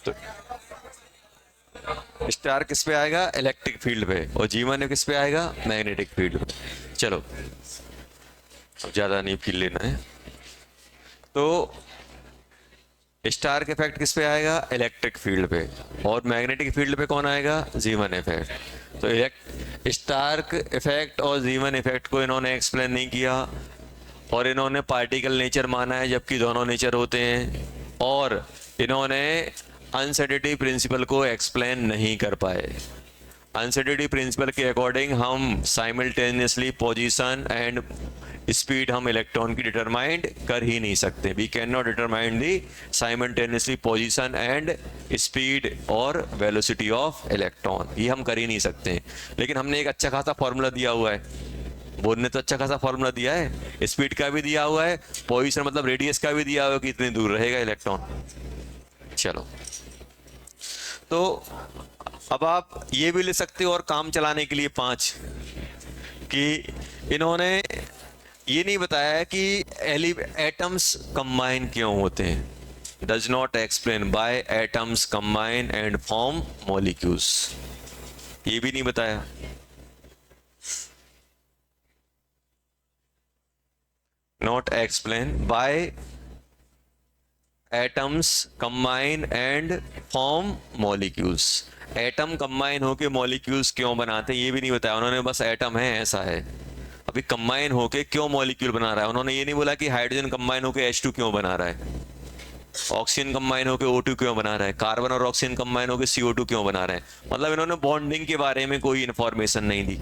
तो स्टार किस पे आएगा, इलेक्ट्रिक फील्ड पे, और जीवन किस पे आएगा, मैग्नेटिक फील्ड पे। चलो अब ज्यादा नहीं फील लेना है। तो स्टार के इफेक्ट किस पे आएगा, इलेक्ट्रिक फील्ड पे, और मैग्नेटिक फील्ड पे कौन आएगा, जीवन इफेक्ट। तो स्टार्क इफेक्ट और जीवन इफेक्ट को इन्होंने एक्सप्लेन नहीं किया, और इन्होंने पार्टिकल नेचर माना है जबकि दोनों नेचर होते हैं, और इन्होंने अनसर्टेनिटी प्रिंसिपल को एक्सप्लेन नहीं कर पाए। अनसर्टेनिटी प्रिंसिपल के अकॉर्डिंग हम साइमल्टेनियसली पोजीशन एंड स्पीड हम इलेक्ट्रॉन की डिटरमाइंड कर ही नहीं सकते। We can not determine the simultaneously position and speed और वेलोसिटी ऑफ इलेक्ट्रॉन, ये हम कर ही नहीं सकते। लेकिन हमने एक अच्छा खासा फॉर्मूला दिया हुआ है, बोर्ड ने तो अच्छा खासा फॉर्मूला दिया है, स्पीड का भी दिया हुआ है, पोजीशन मतलब रेडियस का भी दिया हुआ है कि इतनी दूर रहेगा इलेक्ट्रॉन। चलो, तो अब आप ये भी ले सकते हो, और काम चलाने के लिए 5 कि इन्होंने ये नहीं बताया है कि एटम्स कंबाइन क्यों होते हैं। Does not explain by atoms combine and form molecules, ये भी नहीं बताया। Not explain by atoms combine and form molecules, atom combine होके मॉलिक्यूल्स क्यों बनाते हैं ये भी नहीं बताया उन्होंने, बस एटम है ऐसा है। अभी कंबाइन होके क्यों मॉलिक्यूल बना रहा है, उन्होंने ये नहीं बोला कि हाइड्रोजन कंबाइन होके H2 क्यों बना रहा है, ऑक्सीजन कंबाइन होके O2 क्यों बना रहा है, कार्बन और ऑक्सीजन कंबाइन होके CO2 क्यों बना रहे हैं। मतलब इन्होंने बॉन्डिंग के बारे में कोई इंफॉर्मेशन नहीं दी,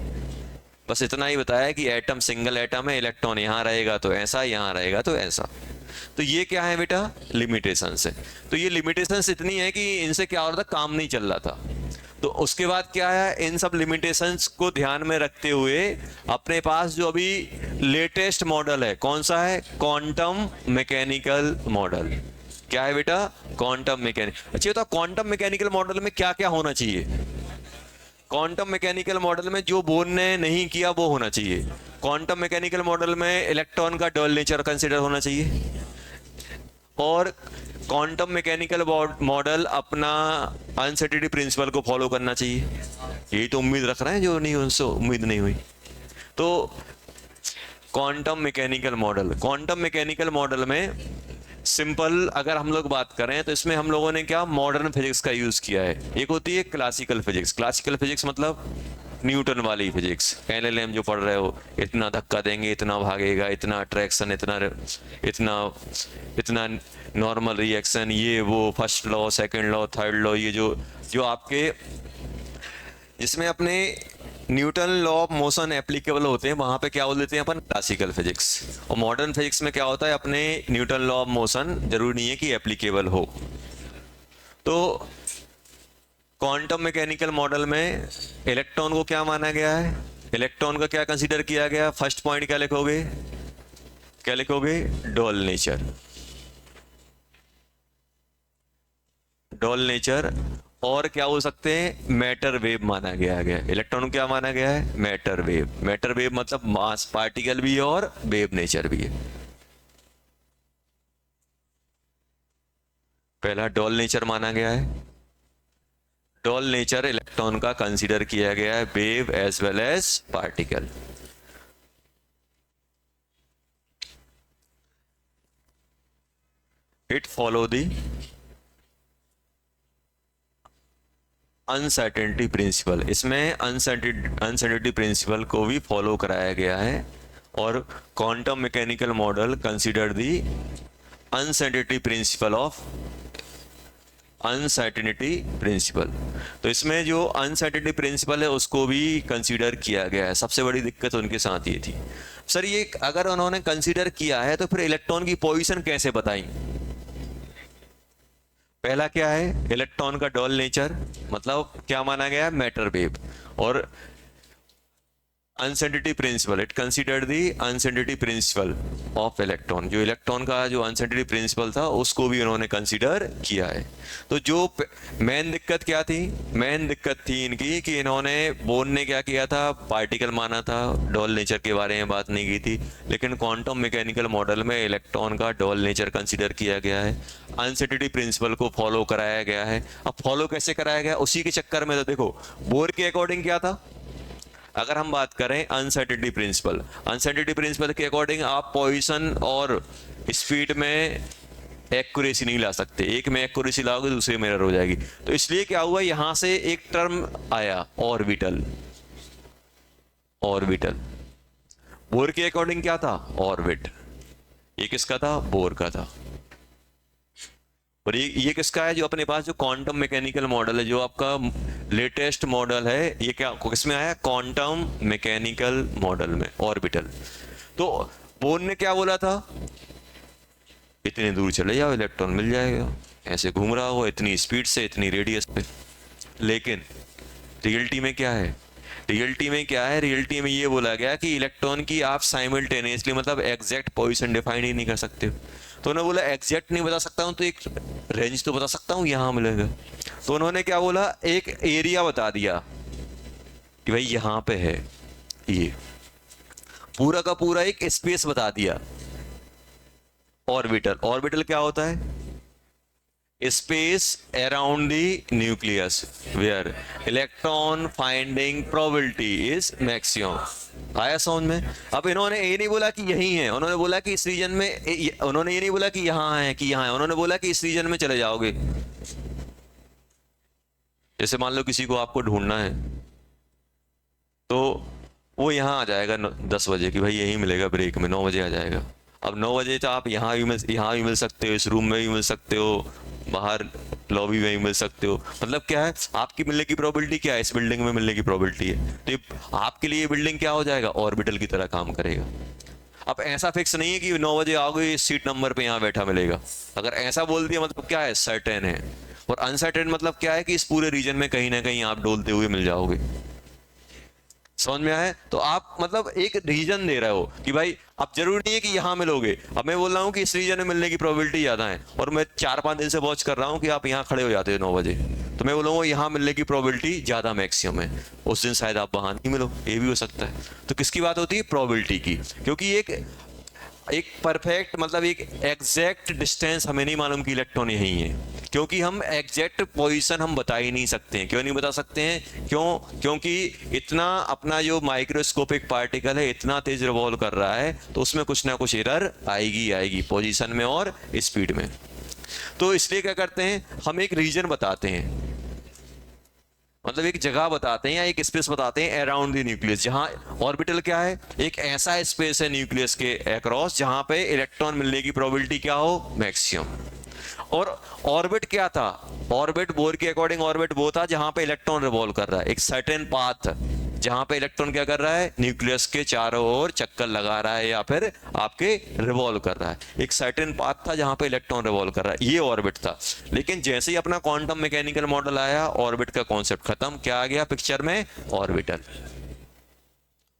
बस इतना ही बताया कि एटम सिंगल एटम है, इलेक्ट्रॉन यहाँ रहेगा तो ऐसा, यहाँ रहेगा तो ऐसा। तो ये क्या है बेटा, लिमिटेशंस है। तो ये लिमिटेशंस इतनी है कि इनसे क्या हो रहा था, काम नहीं चल रहा था। तो उसके बाद क्या है, इन सब लिमिटेशंस को ध्यान में रखते हुए अपने पास जो अभी लेटेस्ट मॉडल है, कौन सा है, क्वांटम मैकेनिकल मॉडल। क्या है बेटा, क्वांटम मैकेनिकल। अच्छा, तो क्वांटम मैकेनिकल मॉडल में क्या क्या होना चाहिए, क्वांटम मैकेनिकल मॉडल में जो बोर ने नहीं किया वो होना चाहिए। क्वांटम मैकेनिकल मॉडल में इलेक्ट्रॉन का डबल नेचर कंसीडर होना चाहिए, और क्वांटम मैकेनिकल मॉडल अपना अनसर्टेनिटी प्रिंसिपल को फॉलो करना चाहिए। यही तो उम्मीद रख रहे हैं, जो नहीं उनसे उम्मीद नहीं हुई। तो क्वांटम मैकेनिकल मॉडल में सिंपल अगर हम लोग बात करें तो इसमें हम लोगों ने क्या मॉडर्न फिजिक्स का यूज किया है। एक होती है क्लासिकल फिजिक्स। क्लासिकल फिजिक्स मतलब न्यूटन वाली फिजिक्स, एलएलएम जो पढ़ रहे हो, इतना धक्का देंगे इतना भागेगा, इतना अट्रैक्शन, इतना इतना इतना नॉर्मल रिएक्शन, ये वो first law, second law, third law, ये जो जो आपके जिसमें अपने Newton law of motion applicable होते हैं, वहां पे क्या बोल देते हैं अपन क्लासिकल फिजिक्स। और मॉडर्न फिजिक्स में क्या होता है, अपने न्यूटन लॉ ऑफ मोशन जरूरी नहीं है कि एप्लीकेबल हो। तो क्वांटम मैकेनिकल मॉडल में इलेक्ट्रॉन को क्या माना गया है, इलेक्ट्रॉन का क्या कंसीडर किया गया। फर्स्ट पॉइंट क्या लिखोगे, क्या लिखोगे, डबल नेचर। डबल नेचर और क्या हो सकते हैं, मैटर वेव माना गया। इलेक्ट्रॉन को क्या माना गया है, मैटर वेव। मैटर वेव मतलब मास पार्टिकल भी है और वेव नेचर भी है। पहला डबल नेचर माना गया है। डबल नेचर इलेक्ट्रॉन का कंसीडर किया गया है, wave as well as particle. It follow the uncertainty principle. इसमें अनसर्टेनिटी प्रिंसिपल को भी फॉलो कराया गया है। और quantum mechanical model consider the uncertainty principle of uncertainty principle. तो इसमें जो अनसर्टेनिटी प्रिंसिपल है उसको भी कंसीडर किया गया है। सबसे बड़ी दिक्कत उनके साथ ये थी, सर ये अगर उन्होंने कंसीडर किया है तो फिर इलेक्ट्रॉन की पोजीशन कैसे बताई। पहला क्या है, इलेक्ट्रॉन का डबल नेचर, मतलब क्या माना गया है, मैटर वेव। और uncertainty principle, it considered the uncertainty principle of electron. जो इलेक्ट्रॉन का जो अनसर्टेनिटी प्रिंसिपल था उसको भी उन्होंने कंसीडर किया है। तो जो मेन दिक्कत क्या थी, मेन दिक्कत थी इनकी कि इन्होंने बोर ने क्या किया था, पार्टिकल माना था, डबल नेचर के बारे में बात नहीं की थी। लेकिन क्वांटम मैकेनिकल मॉडल में इलेक्ट्रॉन का डबल नेचर कंसीडर किया गया है, अनसर्टेनिटी प्रिंसिपल को फॉलो कराया गया है। अब फॉलो कैसे कराया गया, उसी के चक्कर में तो देखो बोर के अकॉर्डिंग क्या था। अगर हम बात करें अनसर्टेनिटी प्रिंसिपल के अकॉर्डिंग आप पोजीशन और स्पीड में एक्यूरेसी नहीं ला सकते। एक में एक्यूरेसी लाओगे दूसरे में एरर हो जाएगी। तो इसलिए क्या हुआ, यहां से एक टर्म आया ऑर्बिटल। बोर के अकॉर्डिंग क्या था, ऑर्बिट। ये किसका था, बोर का था। और ये किसका है, जो अपने पास जो क्वांटम मैकेनिकल मॉडल है, जो आपका लेटेस्ट मॉडल है, ये क्या किसमें आया, क्वांटम मैकेनिकल मॉडल में, ऑर्बिटल। तो बोर ने क्या बोला था, इतनी दूर चले जाओ इलेक्ट्रॉन मिल जाएगा, ऐसे घूम रहा हो इतनी स्पीड से, इतनी रेडियस पे। लेकिन रियलिटी में क्या है, रियलिटी में ये बोला गया कि इलेक्ट्रॉन की आप साइमल्टेनियसली मतलब एग्जैक्ट पोजीशन डिफाइन ही नहीं कर सकते हो। तो उन्होंने बोला एग्जैक्ट नहीं बता सकता हूं तो एक रेंज तो बता सकता हूं, यहां मिलेगा। तो उन्होंने क्या बोला, एक एरिया बता दिया कि भाई यहां पे है, ये पूरा का पूरा एक स्पेस बता दिया। ऑर्बिटल क्या होता है, space around the nucleus where electron finding probability is maximum. आया समझ में। अब इन्होंने ये नहीं बोला कि यही है, उन्होंने बोला कि इस रीजन में, उन्होंने ये नहीं बोला कि यहां है कि यहां है, उन्होंने बोला कि इस रीजन में चले जाओगे। जैसे मान लो किसी को आपको ढूंढना है तो वो यहां आ जाएगा 10 बजे कि भाई यही मिलेगा ब्रेक में, 9 बजे आ जाएगा। अब 9 बजे तो आप यहाँ भी मिल सकते हो, इस रूम में भी मिल सकते हो, बाहर लॉबी में भी मिल सकते हो। मतलब क्या है, आपकी मिलने की प्रोबेबिलिटी क्या है, इस बिल्डिंग में मिलने की प्रोबेबिलिटी है। तो आपके लिए बिल्डिंग क्या हो जाएगा, ऑर्बिटल की तरह काम करेगा। अब ऐसा फिक्स नहीं है कि 9 बजे आओगे इस सीट नंबर पे यहाँ बैठा मिलेगा। अगर ऐसा बोल दिया मतलब क्या है, सर्टेन है। और अनसर्टेन मतलब क्या है कि इस पूरे रीजन में कहीं ना कहीं आप डोलते हुए मिल जाओगे। समझ में आया। तो आप मतलब एक रीजन दे रहे हो कि भाई अब जरूरी नहीं है कि यहां मिलोगे। अब मैं बोल रहा हूं कि इस रीजन में मिलने की प्रोबेबिलिटी ज्यादा है और मैं 4-5 दिन से वॉच कर रहा हूं कि आप यहां खड़े हो जाते हो 9 बजे, तो मैं बोलूँगा यहाँ मिलने की प्रोबेबिलिटी ज़्यादा मैक्सिमम है, उस दिन शायद आप वहाँ नहीं मिलो, ये भी हो सकता है। तो किसकी बात होती है? प्रोबेबिलिटी की, क्योंकि एक परफेक्ट मतलब एक एग्जैक्ट डिस्टेंस हमें नहीं मालूम कि इलेक्ट्रॉन यहीं है, क्योंकि हम एग्जैक्ट पोजीशन हम बता ही नहीं सकते हैं। क्यों नहीं बता सकते हैं? क्योंकि इतना अपना जो माइक्रोस्कोपिक पार्टिकल है इतना तेज रिवॉल्व कर रहा है, तो उसमें कुछ ना कुछ एरर आएगी पोजीशन में और स्पीड में। तो इसलिए क्या करते हैं, हम एक रीजन बताते हैं, मतलब एक जगह बताते हैं या एक स्पेस बताते हैं अराउंड द न्यूक्लियस, जहां ऑर्बिटल क्या है, एक ऐसा स्पेस है न्यूक्लियस के अक्रॉस जहां पे इलेक्ट्रॉन मिलने की प्रोबेबिलिटी क्या हो? मैक्सिमम। और ऑर्बिट क्या था? ऑर्बिट, बोर के अकॉर्डिंग ऑर्बिट वो था जहां पे इलेक्ट्रॉन रिवॉल्व कर रहा है, एक सर्टेन पाथ जहां पे इलेक्ट्रॉन क्या कर रहा है? न्यूक्लियस के चारों ओर चक्कर लगा रहा है या फिर आपके रिवॉल्व कर रहा है। एक सर्टेन पाथ था जहां पे इलेक्ट्रॉन रिवॉल्व कर रहा है, ये ऑर्बिट था। लेकिन जैसे ही अपना क्वांटम मैकेनिकल मॉडल आया, ऑर्बिट का कॉन्सेप्ट खत्म, क्या आ गया पिक्चर में? ऑर्बिटल।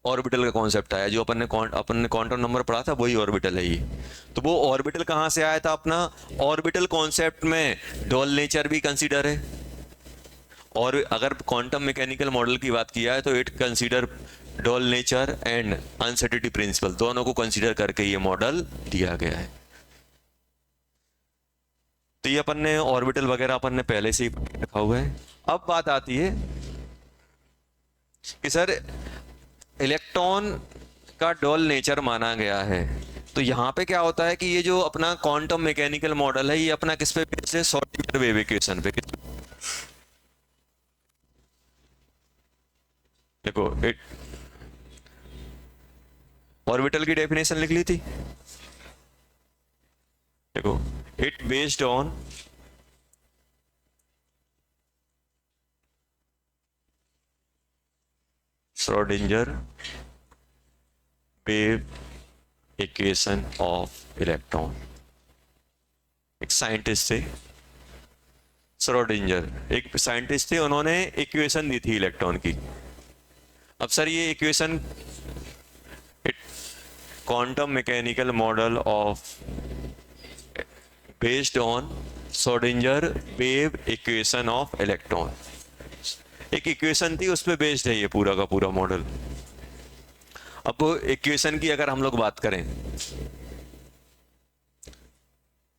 ऑर्बिटल का कॉन्सेप्ट आया, जो अपन ने क्वांटम नंबर पढ़ा था वही ऑर्बिटल है ये। तो वो ऑर्बिटल कहां से आया था अपना? ऑर्बिटल कॉन्सेप्ट में डॉल नेचर भी कंसीडर है, और अगर क्वांटम मैकेनिकल मॉडल की बात किया है तो it consider doll nature and uncertainty principle, दोनों को कंसीडर करके ये मॉडल दिया गया है। तो ये अपन ने ऑर्बिटल वगैरह अपन ने पहले से ही रखा हुआ है। अब बात आती है कि सर इलेक्ट्रॉन का डॉल नेचर माना गया है, तो यहाँ पे क्या होता है कि ये जो अपना क्वांटम मैकेनिकल मॉडल है ये अपना किस पे बेस्ड है? श्रोडिंगर वेव इक्वेशन पे। देखो इट ऑर्बिटल की डेफिनेशन लिख ली थी, देखो it based on Schrodinger wave equation of electron. एक साइंटिस्ट थे श्रोडिंगर, एक साइंटिस्ट थे, उन्होंने इक्वेशन दी थी इलेक्ट्रॉन की। अब सर ये equation quantum mechanical model of based on Schrodinger wave equation of electron, एक इक्वेशन थी उस पे बेस्ड है ये पूरा का पूरा मॉडल। अब इक्वेशन की अगर हम लोग बात करें,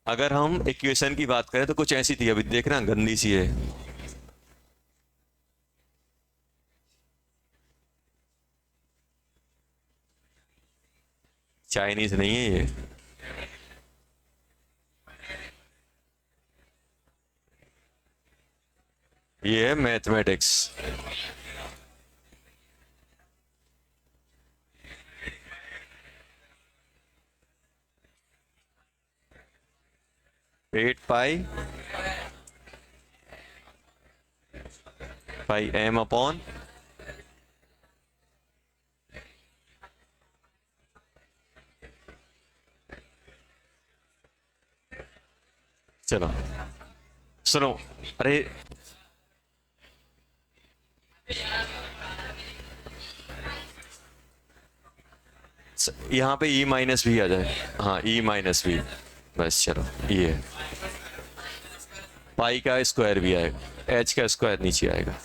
अगर हम इक्वेशन की बात करें तो कुछ ऐसी थी, अभी देखना गंदी सी है, चाइनीज नहीं है ये है mathematics. Eight pi m upon चलो सुनो, अरे यहाँ पे ई माइनस भी आ जाए, हाँ ई माइनस भी, बस चलो ये पाई का स्क्वायर भी आएगा, एच का स्क्वायर नीचे आएगा।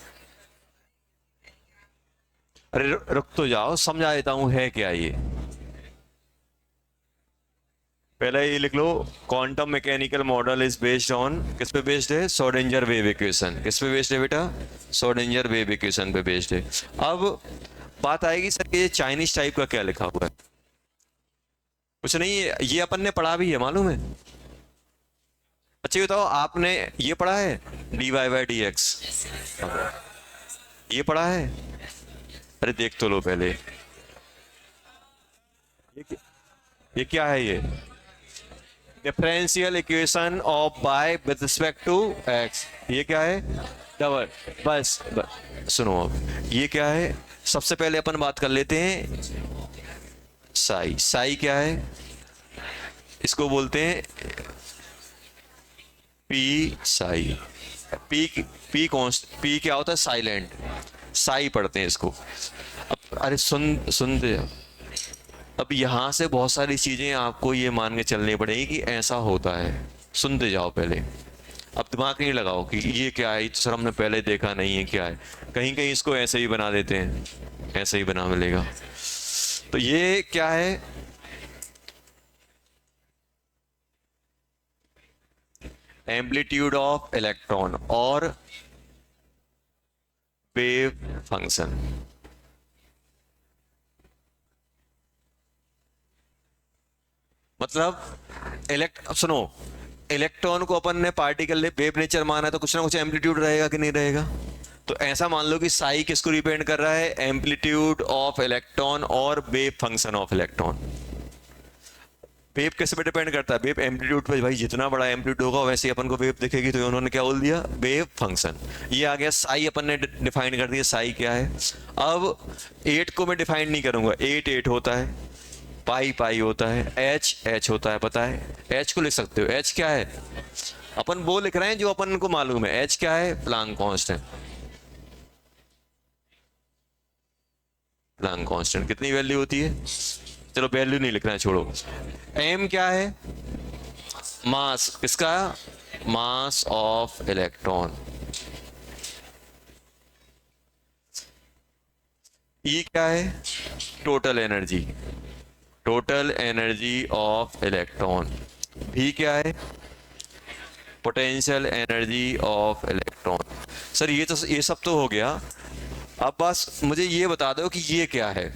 अरे रुक तो जाओ, समझा देता हूं है क्या ये। पहले ये लिख लो, quantum mechanical model is based on, किस पे बेस्ड है? Schrodinger wave equation. किस पे बेस्ड है बेटा? श्रोडिंगर वेव इक्वेशन पे बेस्ड है। अब बात आएगी सर ये चाइनीज टाइप का क्या लिखा हुआ है? कुछ नहीं, ये अपन ने पढ़ा भी है मालूम है। अच्छा बताओ, आपने ये पढ़ा है dy बाई डी एक्स? ये पढ़ा है? अरे देख तो लो पहले, ये क्या है? ये differential equation of y with respect to x. ये क्या है? डबल। बस सुनो, अब ये क्या है? सबसे पहले अपन बात कर लेते हैं साई। साई क्या है? इसको बोलते हैं पी साई। पी क्या होता है? साइलेंट। साई पढ़ते हैं इसको। अब अरे सुनते जाओ, अब यहां से बहुत सारी चीजें आपको ये मान के चलनी पड़ेगी कि ऐसा होता है। सुनते जाओ पहले, अब दिमाग नहीं लगाओ कि ये क्या है, ये तो सर हमने पहले देखा नहीं है क्या है। कहीं कहीं इसको ऐसे ही बना देते हैं, ऐसे ही बना मिलेगा। तो ये क्या है, एम्पलीट्यूड ऑफ इलेक्ट्रॉन और वेव फंक्शन। मतलब सुनो, इलेक्ट्रॉन को अपन ने पार्टिकल वेव नेचर माना है, तो कुछ ना कुछ एम्पलीट्यूड रहेगा कि नहीं रहेगा। तो ऐसा मान लो कि साई किसको रिप्रेजेंट कर रहा है, एम्पलीट्यूड ऑफ इलेक्ट्रॉन और wave function of electron. Wave किस पे डिपेंड करता है, वेव एम्पलीट्यूड पे। भाई जितना बड़ा एम्पलीट्यूड होगा वैसे ही अपन को वेव दिखेगी, तो उन्होंने क्या बोल दिया, वेव फंक्शन। ये आ गया साई, अपन ने डिफाइन कर दिया साई क्या है। अब 8 को मैं डिफाइन नहीं करूंगा, 8 8 होता है, पाई पाई होता है, एच एच होता है, पता है। एच को लिख सकते हो, एच क्या है, अपन वो लिख रहे हैं जो अपन को मालूम है। एच क्या है, प्लांक कांस्टेंट। प्लांक कांस्टेंट कितनी वैल्यू होती है, चलो वैल्यू नहीं लिखना है, छोड़ो। एम क्या है, मास किसका, मास ऑफ इलेक्ट्रॉन। ई क्या है, total energy, total energy of electron. भी क्या है, potential energy of electron. Sir ये सब तो हो गया। अब बस मुझे ये बता दो कि ये क्या है।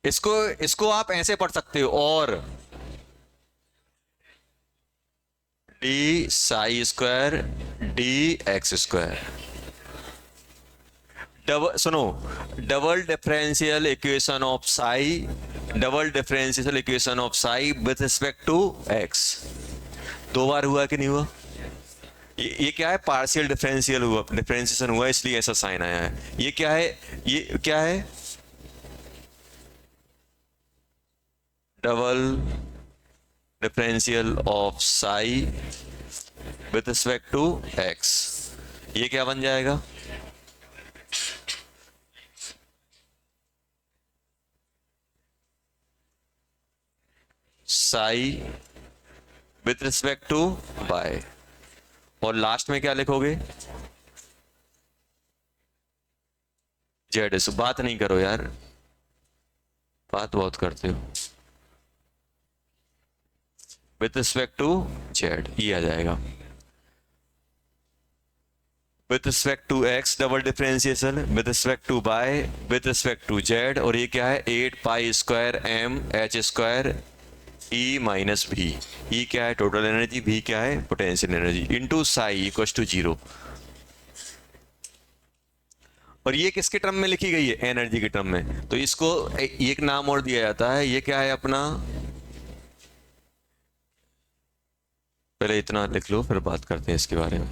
इसको इसको आप ऐसे पढ़ सकते हो, और D psi square D X square. Double सुनो, double differential equation of psi, double differential equation of psi with respect to X. 2 बार हुआ कि नहीं हुआ। ये क्या है, पार्शियल डिफरेंशियल हुआ, डिफरेंशिएशन हुआ, इसलिए ऐसा साइन आया है। ये क्या है, ये क्या है, double differential of psi with respect to x. ये क्या बन जाएगा, psi with respect to y. और लास्ट में क्या लिखोगे, जेड। इस बात नहीं करो यार, बात बहुत करते हो। विद रिस्पेक्ट टू जेड, ये आ जाएगा। With respect to x double differentiation, with respect to Y, with respect to Z. और ये क्या है, 8 pi square M H square E minus V. E क्या है, टोटल एनर्जी, भी क्या है, potential energy, into psi equal to 0। और ये किसके टर्म में लिखी गई है, एनर्जी के टर्म में। तो इसको एक नाम और दिया जाता है, ये क्या है अपना, पहले इतना लिख लो फिर बात करते हैं इसके बारे में।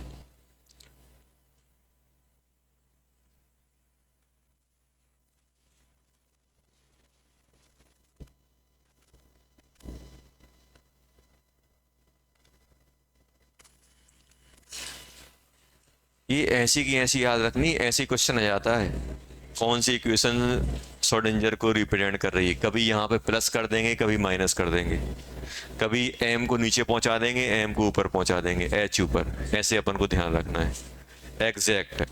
ये ऐसी की ऐसी याद रखनी, ऐसी क्वेश्चन आ जाता है, कौन सी इक्वेशन श्रोडिंगर को रिप्रेजेंट कर रही है। कभी यहाँ पे प्लस कर देंगे, कभी माइनस कर देंगे, कभी एम को नीचे पहुंचा देंगे, एम को ऊपर पहुंचा देंगे, एच ऊपर। ऐसे अपन को ध्यान रखना है, एग्जैक्ट।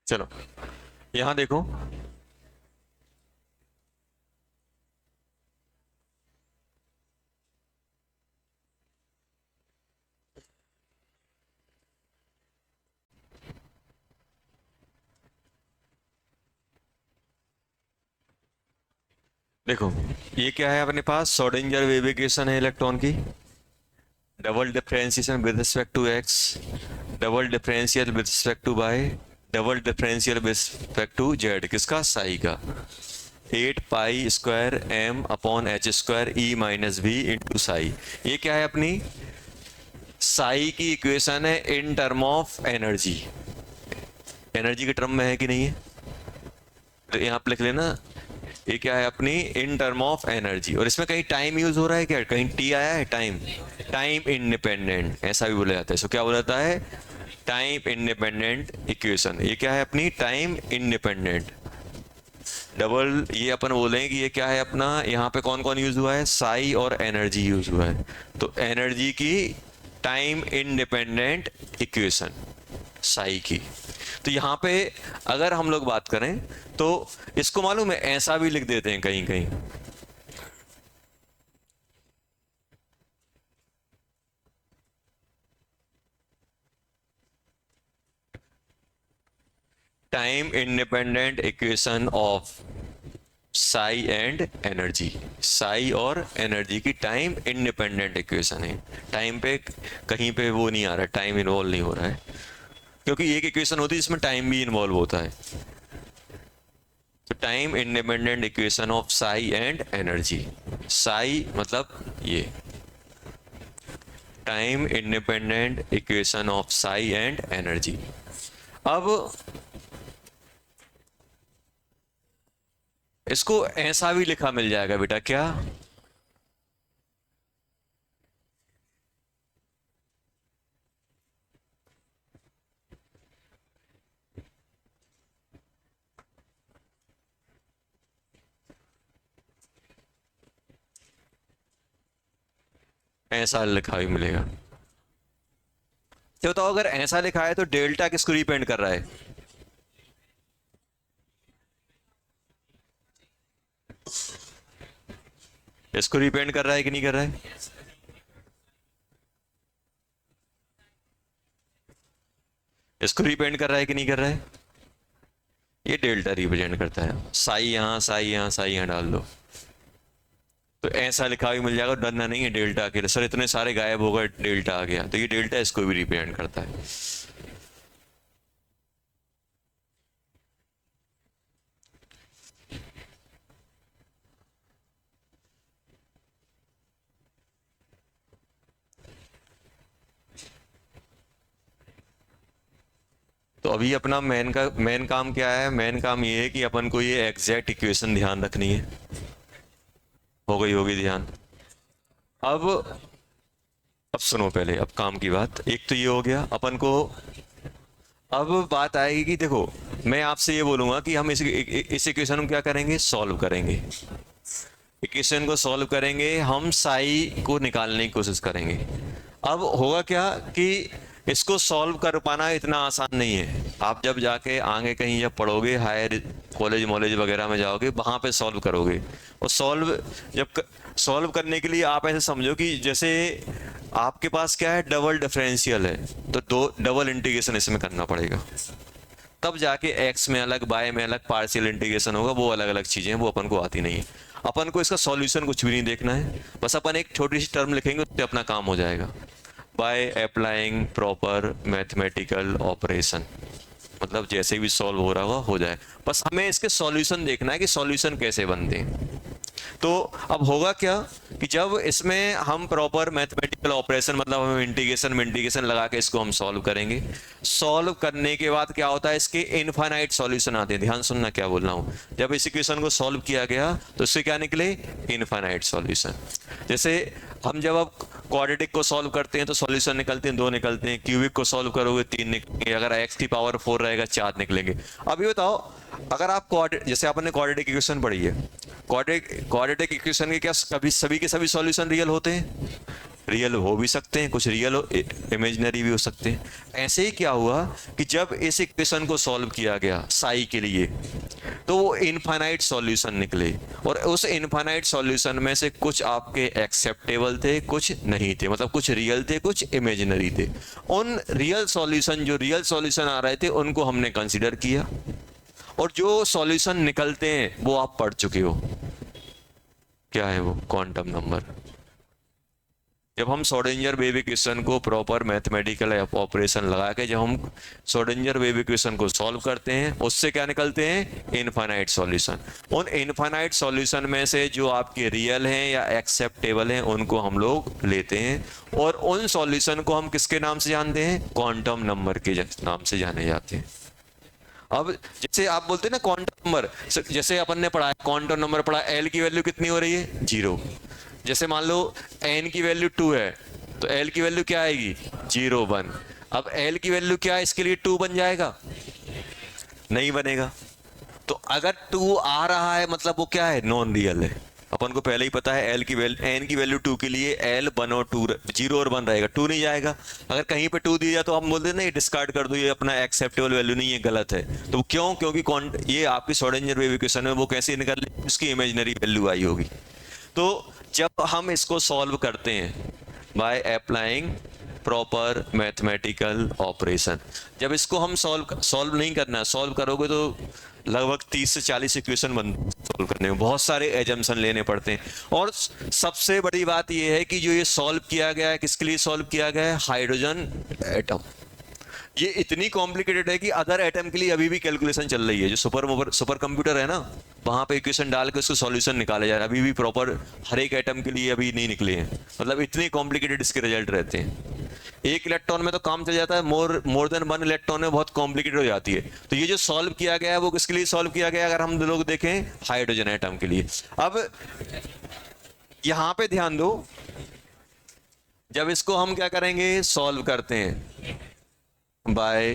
चलो यहां देखो, देखो, ये क्या है अपने पास, श्रोडिंगर वेव इक्वेशन है इलेक्ट्रॉन की। Double differentiation with respect to x, double differential with respect to y, double differential with respect to z, किसका, साई का। 8 pi square m/h² e-v into Sai. ये क्या है अपनी, साई की इक्वेशन है in term of energy. Energy के टर्म में है कि नहीं है, तो यहाँ पे लिख लेना। ये क्या है अपनी, इन टर्म ऑफ एनर्जी। और इसमें कहीं टाइम यूज हो रहा है क्या, कहीं टी आया है, टाइम, टाइम इंडिपेंडेंट ऐसा भी बोला जाता है। इसको क्या बोला जाता है, टाइम इंडिपेंडेंट इक्वेशन। ये क्या है अपनी, टाइम इंडिपेंडेंट। डबल ये अपन बोलें कि ये क्या है अपना, यहाँ पे कौन कौन यूज हुआ है, साई और एनर्जी यूज हुआ है। तो एनर्जी की टाइम इंडिपेंडेंट इक्वेशन साई की। तो यहाँ पे अगर हम लोग बात करें तो इसको मालूम है ऐसा भी लिख देते हैं कहीं कहीं, time independent equation of Sai and energy. Sai और एनर्जी की टाइम इंडिपेंडेंट इक्वेशन है। टाइम पे कहीं पे वो नहीं आ रहा है, टाइम इन्वॉल्व नहीं हो रहा है, क्योंकि एक इक्वेशन होती है जिसमें टाइम भी इन्वॉल्व होता है। तो time independent equation of Sai and energy. Sai मतलब ये time independent equation of Sai and energy. अब इसको ऐसा भी लिखा मिल जाएगा बेटा, क्या, ऐसा लिखा भी मिलेगा। तो बताओ अगर ऐसा लिखा है तो डेल्टा किसको डिपेंड कर रहा है, इसको डिपेंड कर रहा है कि नहीं कर रहा है, इसको डिपेंड कर रहा है कि नहीं कर रहा है। ये डेल्टा रिप्रेजेंट करता है। साई यहाँ, साई यहाँ, साई यहाँ डाल दो तो ऐसा लिखा भी मिल जाएगा। डरना नहीं है डेल्टा के, सर इतने सारे गायब हो गए डेल्टा आ गया, तो ये डेल्टा इसको भी रिप्रेजेंट करता है। तो अभी अपना मेन काम क्या है, मेन काम ये है कि अपन को ये एग्जैक्ट इक्वेशन ध्यान रखनी है। हो गई होगी ध्यान। अब अब सुनो पहले, अब काम की बात, एक तो ये हो गया अपन को। अब बात आएगी कि देखो, मैं आपसे ये बोलूंगा कि हम इस इक्वेशन को क्या करेंगे, सॉल्व करेंगे। इक्वेशन को सॉल्व करेंगे, हम साई को निकालने की कोशिश करेंगे। अब होगा क्या कि इसको सॉल्व कर पाना इतना आसान नहीं है। आप जब जाके आगे कहीं जब पढ़ोगे, हायर कॉलेज मॉलेज वगैरह में जाओगे, वहां पे सॉल्व करोगे। और सॉल्व करने के लिए आप ऐसे समझो कि जैसे आपके पास क्या है, डबल डिफरेंशियल है, तो दो डबल इंटीग्रेशन इसमें करना पड़ेगा, तब जाके एक्स में अलग, बाय में अलग पार्शियल इंटीग्रेशन होगा। वो अलग अलग चीजें हैं, वो अपन को आती नहीं है। अपन को इसका सॉल्यूशन कुछ भी नहीं देखना है, बस अपन एक छोटी सी टर्म लिखेंगे, उससे अपना काम हो जाएगा। By applying proper mathematical operation, मतलब जैसे भी सॉल्व हो रहा होगा हो जाए, बस हमें इसके सॉल्यूशन देखना है कि सॉल्यूशन कैसे बनते हैं। तो अब होगा क्या कि जब इसमें हम प्रॉपर मैथमेटिकल ऑपरेशन, मतलब हम इंटीग्रेशन में इंटीग्रेशन लगा के इसको हम सॉल्व करेंगे। सॉल्व करने के बाद क्या होता है, इसके इनफाइनाइट सॉल्यूशन आते हैं। ध्यान सुनना क्या बोल रहा हूँ, जब इस इक्वेशन को सॉल्व किया गया तो इससे क्या निकले, इनफाइनाइट सॉल्यूशन। जैसे हम जब अब क्वाड्रेटिक को सॉल्व करते हैं तो सॉल्यूशन निकलते हैं, 2 निकलते हैं। क्यूबिक को सॉल्व करोगे 3 निकलेंगे, अगर x की पावर 4 रहेगा 4 निकलेंगे। अब ये बताओ, अगर आप जैसे आपने क्वाड्रेटिक इक्वेशन पढ़ी है, क्वाड्रेटिक इक्वेशन के क्या कभी सभी के सभी सॉल्यूशन रियल होते हैं, रियल हो भी सकते हैं, कुछ रियल इमेजिनरी भी हो सकते हैं। ऐसे ही क्या हुआ कि जब इस इक्वेशन को सॉल्व किया गया साई के लिए, तो वो इनफाइनाइट सॉल्यूशन निकले, और उस इनफाइनाइट सॉल्यूशन में से कुछ आपके एक्सेप्टेबल थे, कुछ नहीं थे, मतलब कुछ रियल थे, कुछ इमेजिनरी थे। उन रियल सॉल्यूशन, जो रियल सॉल्यूशन आ रहे थे, उनको हमने कंसीडर किया, और जो सॉल्यूशन निकलते हैं वो आप पढ़ चुके हो। क्या है वो क्वांटम नंबर। जब हम श्रोडिंगर वेव इक्वेशन को प्रॉपर मैथमेटिकल ऑपरेशन लगा के जब हम श्रोडिंगर वेव इक्वेशन को सॉल्व करते हैं, उससे क्या निकलते हैं, इनफाइनाइट सॉल्यूशन। उन इनफाइनाइट सॉल्यूशन में से जो आपके रियल हैं या एक्सेप्टेबल हैं उनको हम लोग लेते हैं, और उन सॉल्यूशन को हम किसके नाम से जानते हैं, क्वांटम नंबर के नाम से जाने जाते हैं। अब जैसे आप बोलते हैं ना क्वांटम नंबर, जैसे अपन ने पढ़ा क्वांटम नंबर पढ़ा, एल की वैल्यू कितनी हो रही है, 0। जैसे मान लो एन की वैल्यू 2 है, तो एल की वैल्यू क्या आएगी, 0 1। अब एल की वैल्यू क्या है, इसके लिए 2 बन जाएगा, नहीं बनेगा। तो अगर 2 आ रहा है मतलब वो क्या है, नॉन रियल है। अपन को पहले ही पता है एल की वैल्यू, एन की वैल्यू 2 के लिए एल 1 और 2, 0 और 1 रहेगा, 2 नहीं जाएगा। अगर कहीं पे 2 दिया तो हम बोलते हैं ना ये डिस्कार्ड कर दो, ये अपना एक्सेप्टेबल वैल्यू नहीं है, गलत है। तो क्यों, क्योंकि कौन, ये आपकी श्रोडिंगर वेव इक्वेशन में वो कैसे निकल, उसकी इमेजिनरी वैल्यू आई होगी। तो जब हम इसको सॉल्व करते हैं by applying proper mathematical operation, जब इसको हम सॉल्व नहीं करना, सॉल्व करोगे तो लगभग 30 से 40 इक्वेशन बन सॉल्व करने में बहुत सारे एजम्पशन लेने पड़ते हैं। और सबसे बड़ी बात यह है कि जो ये सॉल्व किया गया है, किसके लिए सॉल्व किया गया है, हाइड्रोजन एटम। ये इतनी कॉम्प्लिकेटेड है कि अदर एटम के लिए अभी भी कैलकुलेशन चल रही है। जो सुपर कंप्यूटर है ना, वहां पे इक्वेशन डाल के उसको सॉल्यूशन निकाले जा रहा है, अभी भी प्रॉपर हर एक एटम के लिए अभी नहीं निकले हैं। मतलब इतने कॉम्प्लिकेटेड इसके रिजल्ट रहते हैं। एक इलेक्ट्रॉन में तो काम चल जाता है, मोर देन 1 इलेक्ट्रॉन में बहुत कॉम्प्लिकेटेड हो जाती है। तो ये जो सॉल्व किया गया है वो किसके लिए सॉल्व किया गया है, अगर हम लोग देखें, हाइड्रोजन एटम के लिए। अब यहां पे ध्यान दो, जब इसको हम क्या करेंगे, सॉल्व करते हैं बाय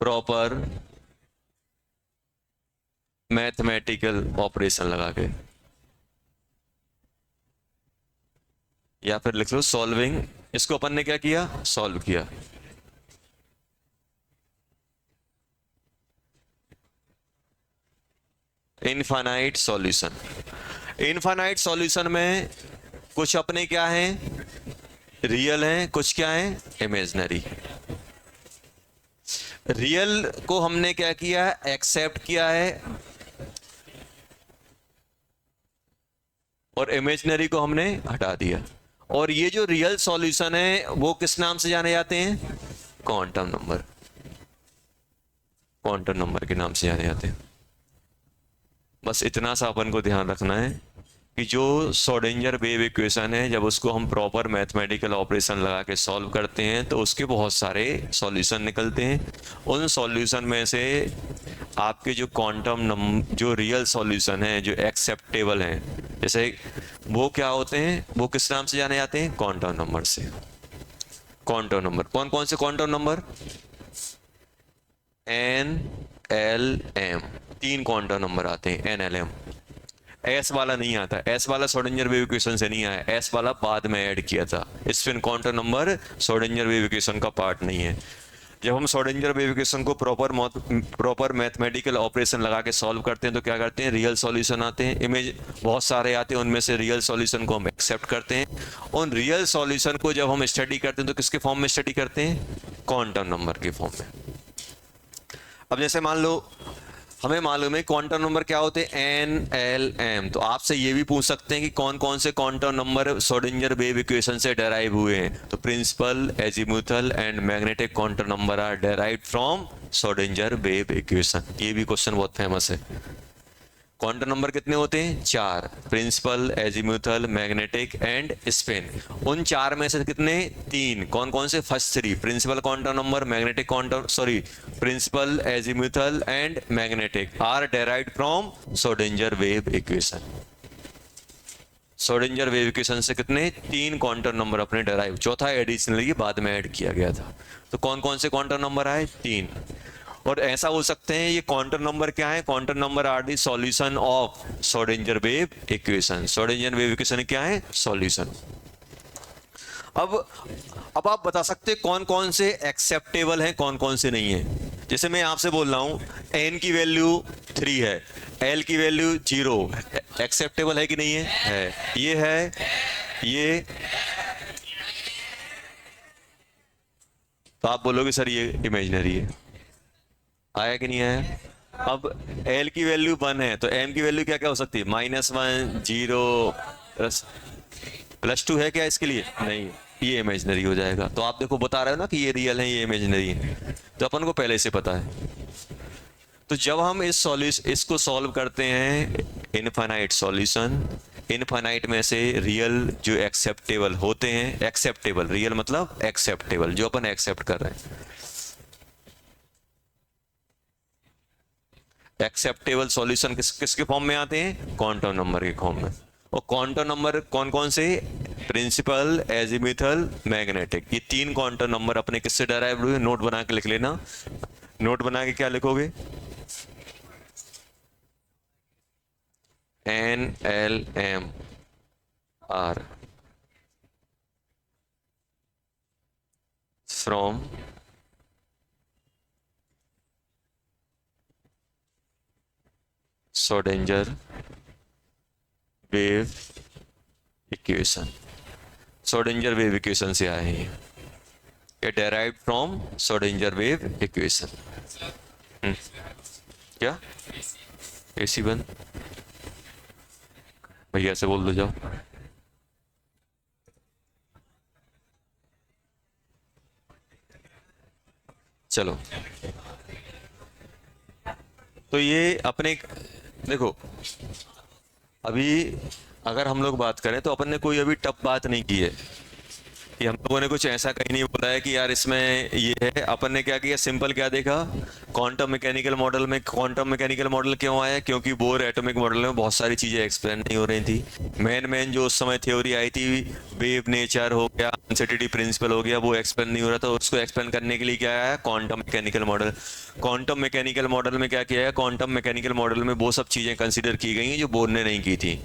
प्रॉपर मैथमेटिकल ऑपरेशन लगा के, या फिर लिख लो सॉल्विंग, इसको अपन ने क्या किया, सॉल्व किया। इनफाइनाइट सॉल्यूशन, इनफाइनाइट सॉल्यूशन में कुछ अपने क्या हैं, रियल हैं, कुछ क्या हैं, इमेजिनरी। रियल को हमने क्या किया, एक्सेप्ट किया है, और इमेजिनरी को हमने हटा दिया। और ये जो रियल सॉल्यूशन है वो किस नाम से जाने जाते हैं, क्वांटम नंबर, क्वांटम नंबर के नाम से जाने जाते हैं। बस इतना सा अपन को ध्यान रखना है कि जो श्रोडिंगर वेव इक्वेशन है, जब उसको हम प्रॉपर मैथमेटिकल ऑपरेशन लगा के सॉल्व करते हैं तो उसके बहुत सारे सॉल्यूशन निकलते हैं। उन सॉल्यूशन में से आपके जो क्वांटम नंबर, जो रियल सॉल्यूशन है, जो एक्सेप्टेबल हैं, जैसे वो क्या होते हैं, वो किस नाम से जाने जाते हैं, क्वांटम नंबर से। क्वांटम नंबर कौन कौन से quantum number, n l m, 3 quantum number आते हैं, एन एल एम। एस वाला नहीं आता, एस वाला श्रोडिंगर वेव इक्वेशन से नहीं आया, एस वाला बाद में ऐड किया था। Spin quantum number Schrodinger wave equation का पार्ट नहीं है। जब हम श्रोडिंगर वेव इक्वेशन को प्रॉपर मैथमेटिकल ऑपरेशन लगा के सॉल्व करते हैं तो क्या करते हैं, रियल सॉल्यूशन आते हैं, इमेज बहुत सारे आते हैं, उनमें से रियल सॉल्यूशन को हम एक्सेप्ट करते हैं। उन रियल सॉल्यूशन को जब हम स्टडी करते हैं तो किसके फॉर्म में स्टडी करते हैं, क्वांटम नंबर के फॉर्म में। अब जैसे मान लो हमें मालूम है क्वांटम नंबर क्या होते हैं, एन एल एम, तो आपसे ये भी पूछ सकते हैं कि कौन कौन से quantum number Schrodinger wave equation से डेराइव हुए हैं। तो principal, azimuthal and magnetic quantum number are derived from Schrodinger wave equation. ये भी क्वेश्चन बहुत फेमस है। क्वांटम नंबर कितने होते हैं, 4, principal, azimuthal, magnetic and spin. उन 4 में से कितने, 3, कौन कौन से, first 3, principal quantum number, magnetic quantum, sorry, principal, azimuthal and magnetic are derived from Schrodinger wave equation. Schrodinger wave equation से कितने, 3 क्वांटम नंबर अपने डेराइव, चौथा एडिशनली बाद में ऐड किया गया था। तो कौन कौन से क्वांटम नंबर आए, 3। और ऐसा बोल सकते हैं ये क्वांटम नंबर क्या है, quantum number are the solution of Schrodinger wave equation. Schrodinger wave equation क्या है, सॉल्यूशन। अब आप बता सकते हैं कौन कौन से एक्सेप्टेबल हैं, कौन कौन से नहीं है। जैसे मैं आपसे बोल रहा हूं एन की वैल्यू 3 है, एल की वैल्यू 0, एक्सेप्टेबल है कि नहीं है, ये है, ये, तो आप बोलोगे सर ये इमेजिनरी है। आया कि नहीं आया, अब एल की वैल्यू 1 है तो एम की वैल्यू क्या क्या हो सकती है? -1, 0, +2 है क्या इसके लिए? नहीं, ये इमेजिनरी हो जाएगा। तो आप देखो बता रहे हो ना कि ये रियल है ये इमेजिनरी है, तो अपन को पहले से पता है। तो जब हम इसको सॉल्व करते हैं इनफाइनाइट सॉल्यूशन, इनफाइनाइट में से रियल जो एक्सेप्टेबल होते हैं, एक्सेप्टेबल, रियल मतलब एक्सेप्टेबल, जो अपन एक्सेप्ट कर रहे हैं, एक्सेप्टेबल सॉल्यूशन किसके फॉर्म में आते हैं? क्वांटम नंबर के फॉर्म में। और क्वांटम नंबर कौन कौन से? प्रिंसिपल, एजीमुथल, मैग्नेटिक, ये 3 क्वांटम नंबर अपने किससे डराइव हुए? नोट बना के लिख लेना। नोट बना के क्या लिखोगे? NLM are from Schrödinger wave equation। Schrödinger wave equation से आए हैं ये, derived from Schrödinger wave equation। क्या AC बंद? भैया से बोल दो जाओ। चलो, तो ये अपने देखो, अभी अगर हम लोग बात करें तो अपन ने कोई अभी टफ बात नहीं की है कि हम लोगों ने कुछ ऐसा कहीं नहीं बोला है कि यार इसमें ये है। अपन ने क्या किया? सिंपल क्या देखा? क्वांटम मैकेनिकल मॉडल में क्वांटम मैकेनिकल मॉडल क्यों आया? क्योंकि बोर एटॉमिक मॉडल में बहुत सारी चीजें एक्सप्लेन नहीं हो रही थी। मेन जो उस समय थ्योरी आई थी, वेव नेचर हो गया, अनसर्टेनिटी प्रिंसिपल हो गया, वो एक्सप्लेन नहीं हो रहा था। उसको एक्सप्लेन करने के लिए क्या आया? Quantum mechanical model. Quantum mechanical model में क्या किया है? क्वांटम मैकेनिकल मॉडल में वो सब चीजें कंसिडर की गई हैं जो बोर ने नहीं की थी।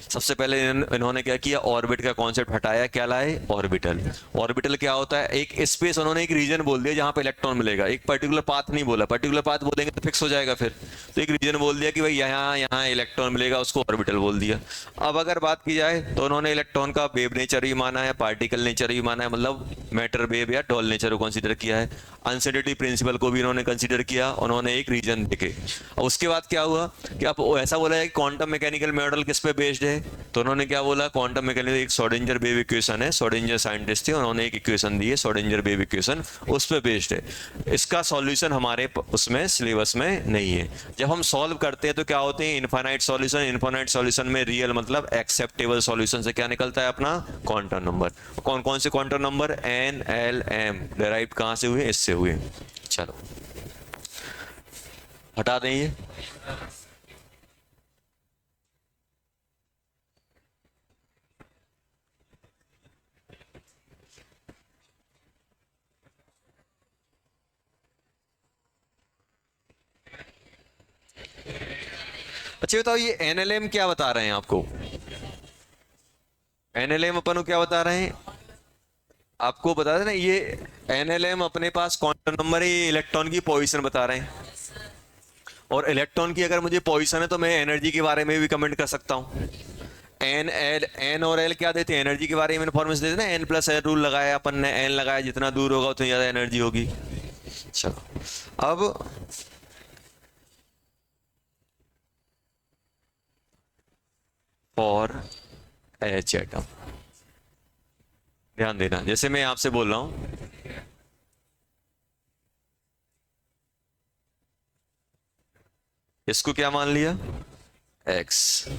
सबसे पहले इन्होंने क्या किया? ऑर्बिट का कॉन्सेप्ट हटाया, क्या लाए? ऑर्बिटल। ऑर्बिटल क्या होता है? एक स्पेस, उन्होंने एक रीजन बोल दिया जहां पे इलेक्ट्रॉन मिलेगा, एक पर्टिकुलर पाथ नहीं बोला। पर्टिकुलर पाथ बोलेंगे तो फिक्स हो जाएगा फिर, तो एक रीजन बोल दिया कि भाई यहाँ यहाँ इलेक्ट्रॉन मिलेगा, उसको ऑर्बिटल बोल दिया। अब अगर बात की जाए तो उन्होंने इलेक्ट्रॉन का वेव नेचर भी माना है, पार्टिकल नेचर भी माना है, मतलब मैटर वेव या डॉल नेचर को कंसीडर किया है। अनसर्टेनिटी प्रिंसिपल को भी इन्होंने कंसीडर किया, उन्होंने एक रीजन देखे। अब उसके बाद क्या हुआ कि आप ऐसा बोला है कि क्वांटम मैकेनिकल मॉडल किस पे बेस्ड है, तो उन्होंने क्या बोला? क्वांटम मैकेनिकल एक श्रोडिंगर वेव इक्वेशन है, श्रोडिंगर साइंटिस्ट थे, उन्होंने एक इक्वेशन दी है श्रोडिंगर वेव इक्वेशन, उस पे बेस्ड है। इसका सॉल्यूशन हमारे उसमें सिलेबस में नहीं है। जब हम सॉल्व करते हैं तो क्या होते हैं? Infinite solution. इनफाइनाइट सॉल्यूशन में रियल मतलब एक्सेप्टेबल सॉल्यूशन से क्या निकलता है? अपना क्वांटम नंबर। कौन कौन से क्वांटम नंबर? NLM डेराइव कहां से हुए? इससे हुए। चलो हटा दें ये। अच्छा बताओ, ये NLM क्या बता रहे हैं आपको? NLM अपन को क्या बता रहे हैं? आपको बता देना, ये NLM अपने पास क्वांटम नंबर है, ये इलेक्ट्रॉन की पोजीशन बता रहे हैं। और इलेक्ट्रॉन की अगर मुझे पोजीशन है तो मैं एनर्जी के बारे में भी कमेंट कर सकता हूँ। एन और एल क्या देते हैं? एनर्जी के बारे में इन्फॉर्मेशन देते हैं ना। N+L रूल लगाया अपन ने, एन लगाया, जितना दूर होगा उतनी ज्यादा एनर्जी होगी। चलो अब फॉर एच एटम ध्यान देना, जैसे मैं आपसे बोल रहा हूं, इसको क्या मान लिया? x,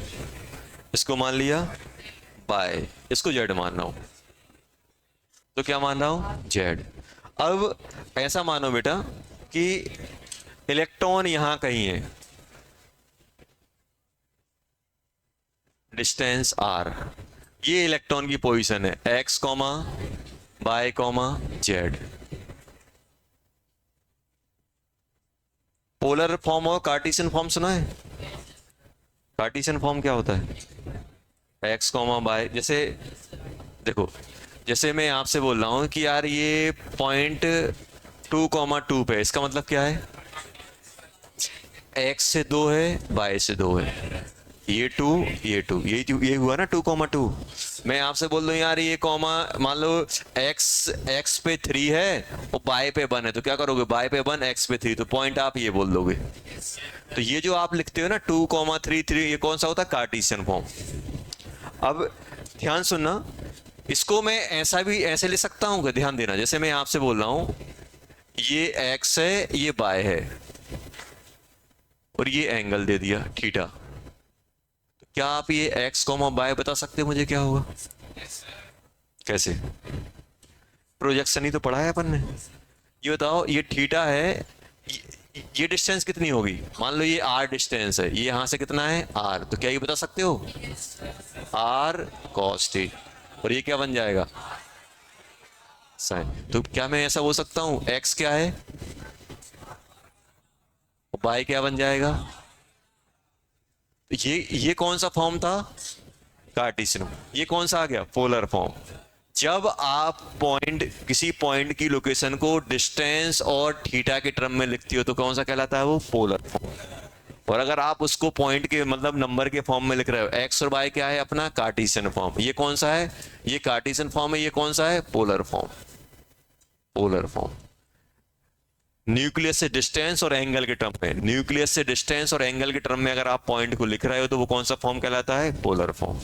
इसको मान लिया y, इसको z मान रहा हूं, तो क्या मान रहा हूं? z। अब ऐसा मानो बेटा कि इलेक्ट्रॉन यहां कहीं है, डिस्टेंस r, ये इलेक्ट्रॉन की पोजीशन है x, y, z। Polar form और कार्टेशियन फॉर्म सुना है? कार्टेशियन फॉर्म क्या होता है? x, y, जैसे देखो, जैसे मैं आपसे बोल रहा हूं कि यार ये पॉइंट 2,2 पे, इसका मतलब क्या है? x से 2 है, y से 2 है, ये 2, ये 2, ये हुआ ना 2,2। मैं आपसे बोल दूं यार ये कॉमा, मान लो x पे 3 है और y पे 1 है, तो क्या करोगे, y पे 1 x पे 3, तो पॉइंट आप ये बोल दोगे। तो ये जो आप लिखते हो ना 2,3,3, ये कौन सा होता है, कार्टेशियन फॉर्म। अब ध्यान सुनना, इसको मैं ऐसा भी ऐसे लिख सकता हूं, ध्यान देना, जैसे मैं आपसे बोल रहा हूं ये x है, ये y है, और ये एंगल दे दिया थीटा, तो क्या आप ये x, y बता सकते हो मुझे क्या होगा, कैसे, प्रोजेक्शन ही तो पढ़ा है अपन ने। ये बताओ, ये थीटा है, ये डिस्टेंस कितनी होगी, मान लो ये r डिस्टेंस है, ये यहां से कितना है r, तो क्या ये बता सकते हो, r cos t, और ये क्या बन जाएगा, साइन। तो क्या मैं ऐसा बोल सकता हूं x क्या है, y क्या बन जाएगा, तो ये कौन सा फॉर्म था, कार्टेशियन। ये कौन सा आ गया, पोलर फॉर्म। जब आप किसी पॉइंट की लोकेशन को डिस्टेंस और थीटा के टर्म में लिखती हो तो कौन सा कहलाता है, वो पोलर फॉर्म। और अगर आप उसको पॉइंट के मतलब नंबर के फॉर्म में लिख रहे हो, एक्स और वाई क्या है अपना, कार्टेशियन फॉर्म। ये कौन सा है, ये कार्टेशियन फॉर्म है, ये कौन सा है, polar form. Polar form nucleus से डिस्टेंस और एंगल के टर्म में, न्यूक्लियस से डिस्टेंस और एंगल के टर्म में अगर आप पॉइंट को लिख रहे हो तो वो कौन सा फॉर्म कहलाता है, पोलर फॉर्म।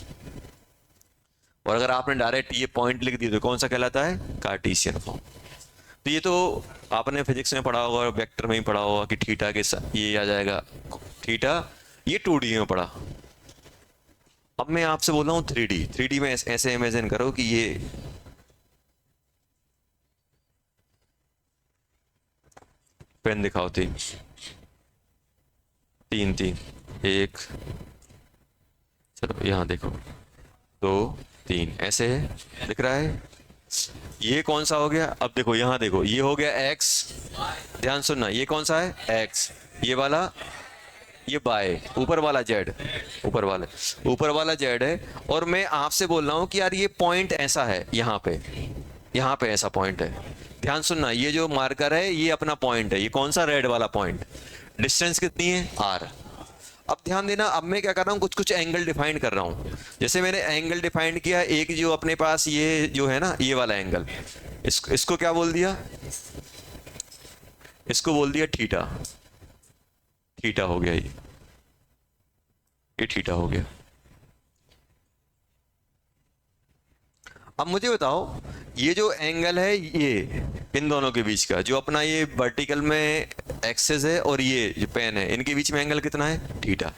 और अगर आपने डायरेक्ट ये पॉइंट लिख दिया तो कौन सा कहलाता है, कार्टेशियन फॉर्म। तो ये तो आपने फिजिक्स में पढ़ा होगा, वेक्टर में ही पढ़ा होगा कि थीटा के साथ ये आ जाएगा थीटा, ये 2D में पढ़ा। अब मैं आपसे बोल रहा हूँ 3D में ऐसे इमेजिन करो कि ये पेन दिखाओ, तीन तीन तीन, एक, चलो यहां देखो, 2 3, ऐसे है, दिख रहा है। ये कौन सा हो गया, अब देखो यहां देखो, ये हो गया x, ध्यान सुनना, ये कौन सा है x, ये वाला, ये y, ऊपर वाला z, ऊपर वाला z है। और मैं आपसे बोल रहा हूं कि यार ये पॉइंट ऐसा है, यहाँ पे ऐसा पॉइंट है। ध्यान सुनना, ये जो मार्कर है ये अपना पॉइंट है, ये कौन सा, रेड वाला पॉइंट। डिस्टेंस कितनी है, r। अब ध्यान देना, अब मैं क्या कर रहा हूँ, कुछ एंगल डिफाइन कर रहा हूँ। जैसे मैंने एंगल डिफाइन किया, एक जो अपने पास ये जो है ना, ये वाला एंगल, इसको क्या बोल दिया, इसको बोल दिया थीटा। थीटा हो गया, ये थीटा हो गया। अब मुझे बताओ, ये जो एंगल है ये इन दोनों के बीच का, जो अपना ये वर्टिकल में एक्सिस है और ये जो पेन है, इनके बीच में एंगल कितना है, थीटा।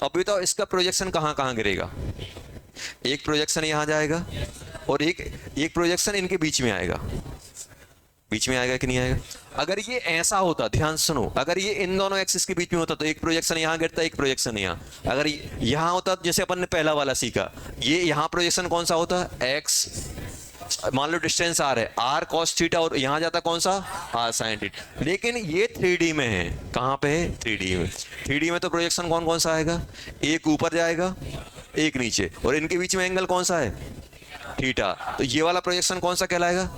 अब बताओ इसका प्रोजेक्शन कहाँ कहाँ गिरेगा, एक प्रोजेक्शन यहाँ जाएगा और एक प्रोजेक्शन इनके बीच में आएगा। बीच में आएगा कि नहीं आएगा। अगर ये ऐसा होता, ध्यान सुनो, अगर ये इन दोनों एक्सिस के बीच में होता तो एक प्रोजेक्शन यहाँ गिरता, एक प्रोजेक्शन यहाँ। अगर यहाँ होता, जैसे अपन ने पहला वाला सीखा, ये यहाँ प्रोजेक्शन कौन सा होता, एक्स, मान लो डिस्टेंस आर है, आर कॉस थीटा, और यहाँ जाता कौन सा, आर साइन थीटा। लेकिन ये 3D में है, कहाँ पे है, 3D में। 3D में तो प्रोजेक्शन कौन कौन सा आएगा, एक ऊपर जाएगा, एक नीचे, और इनके बीच में एंगल कौन सा है, थीटा। तो ये वाला प्रोजेक्शन कौन सा कहलाएगा,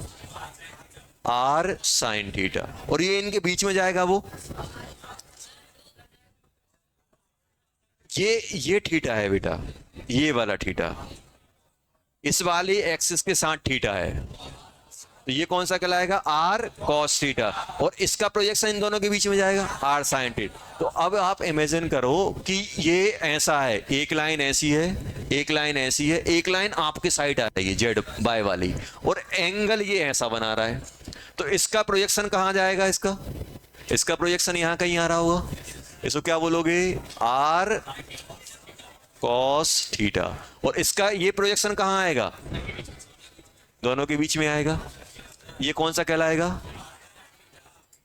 आर साइन थीटा। और ये इनके बीच में जाएगा वो, ये थीटा है बेटा, ये वाला थीटा इस वाली एक्सिस के साथ थीटा है, तो ये कौन सा कहलाएगा, आर कॉस थीटा। और इसका प्रोजेक्शन इन दोनों के बीच में जाएगा, आर साइन थीटा। तो अब आप इमेजिन करो कि ये ऐसा है, एक लाइन ऐसी है, एक लाइन ऐसी है, एक लाइन आपके साइड आ रही है जेड बाय वाली, और एंगल ये ऐसा बना रहा है। तो इसका प्रोजेक्शन कहाँ जाएगा, इसका प्रोजेक्शन यहाँ कहीं आ रहा होगा, इसको क्या बोलोगे, आर कॉस थीटा। और इसका ये प्रोजेक्शन कहाँ आएगा, दोनों के बीच में आएगा, ये कौन सा कहलाएगा,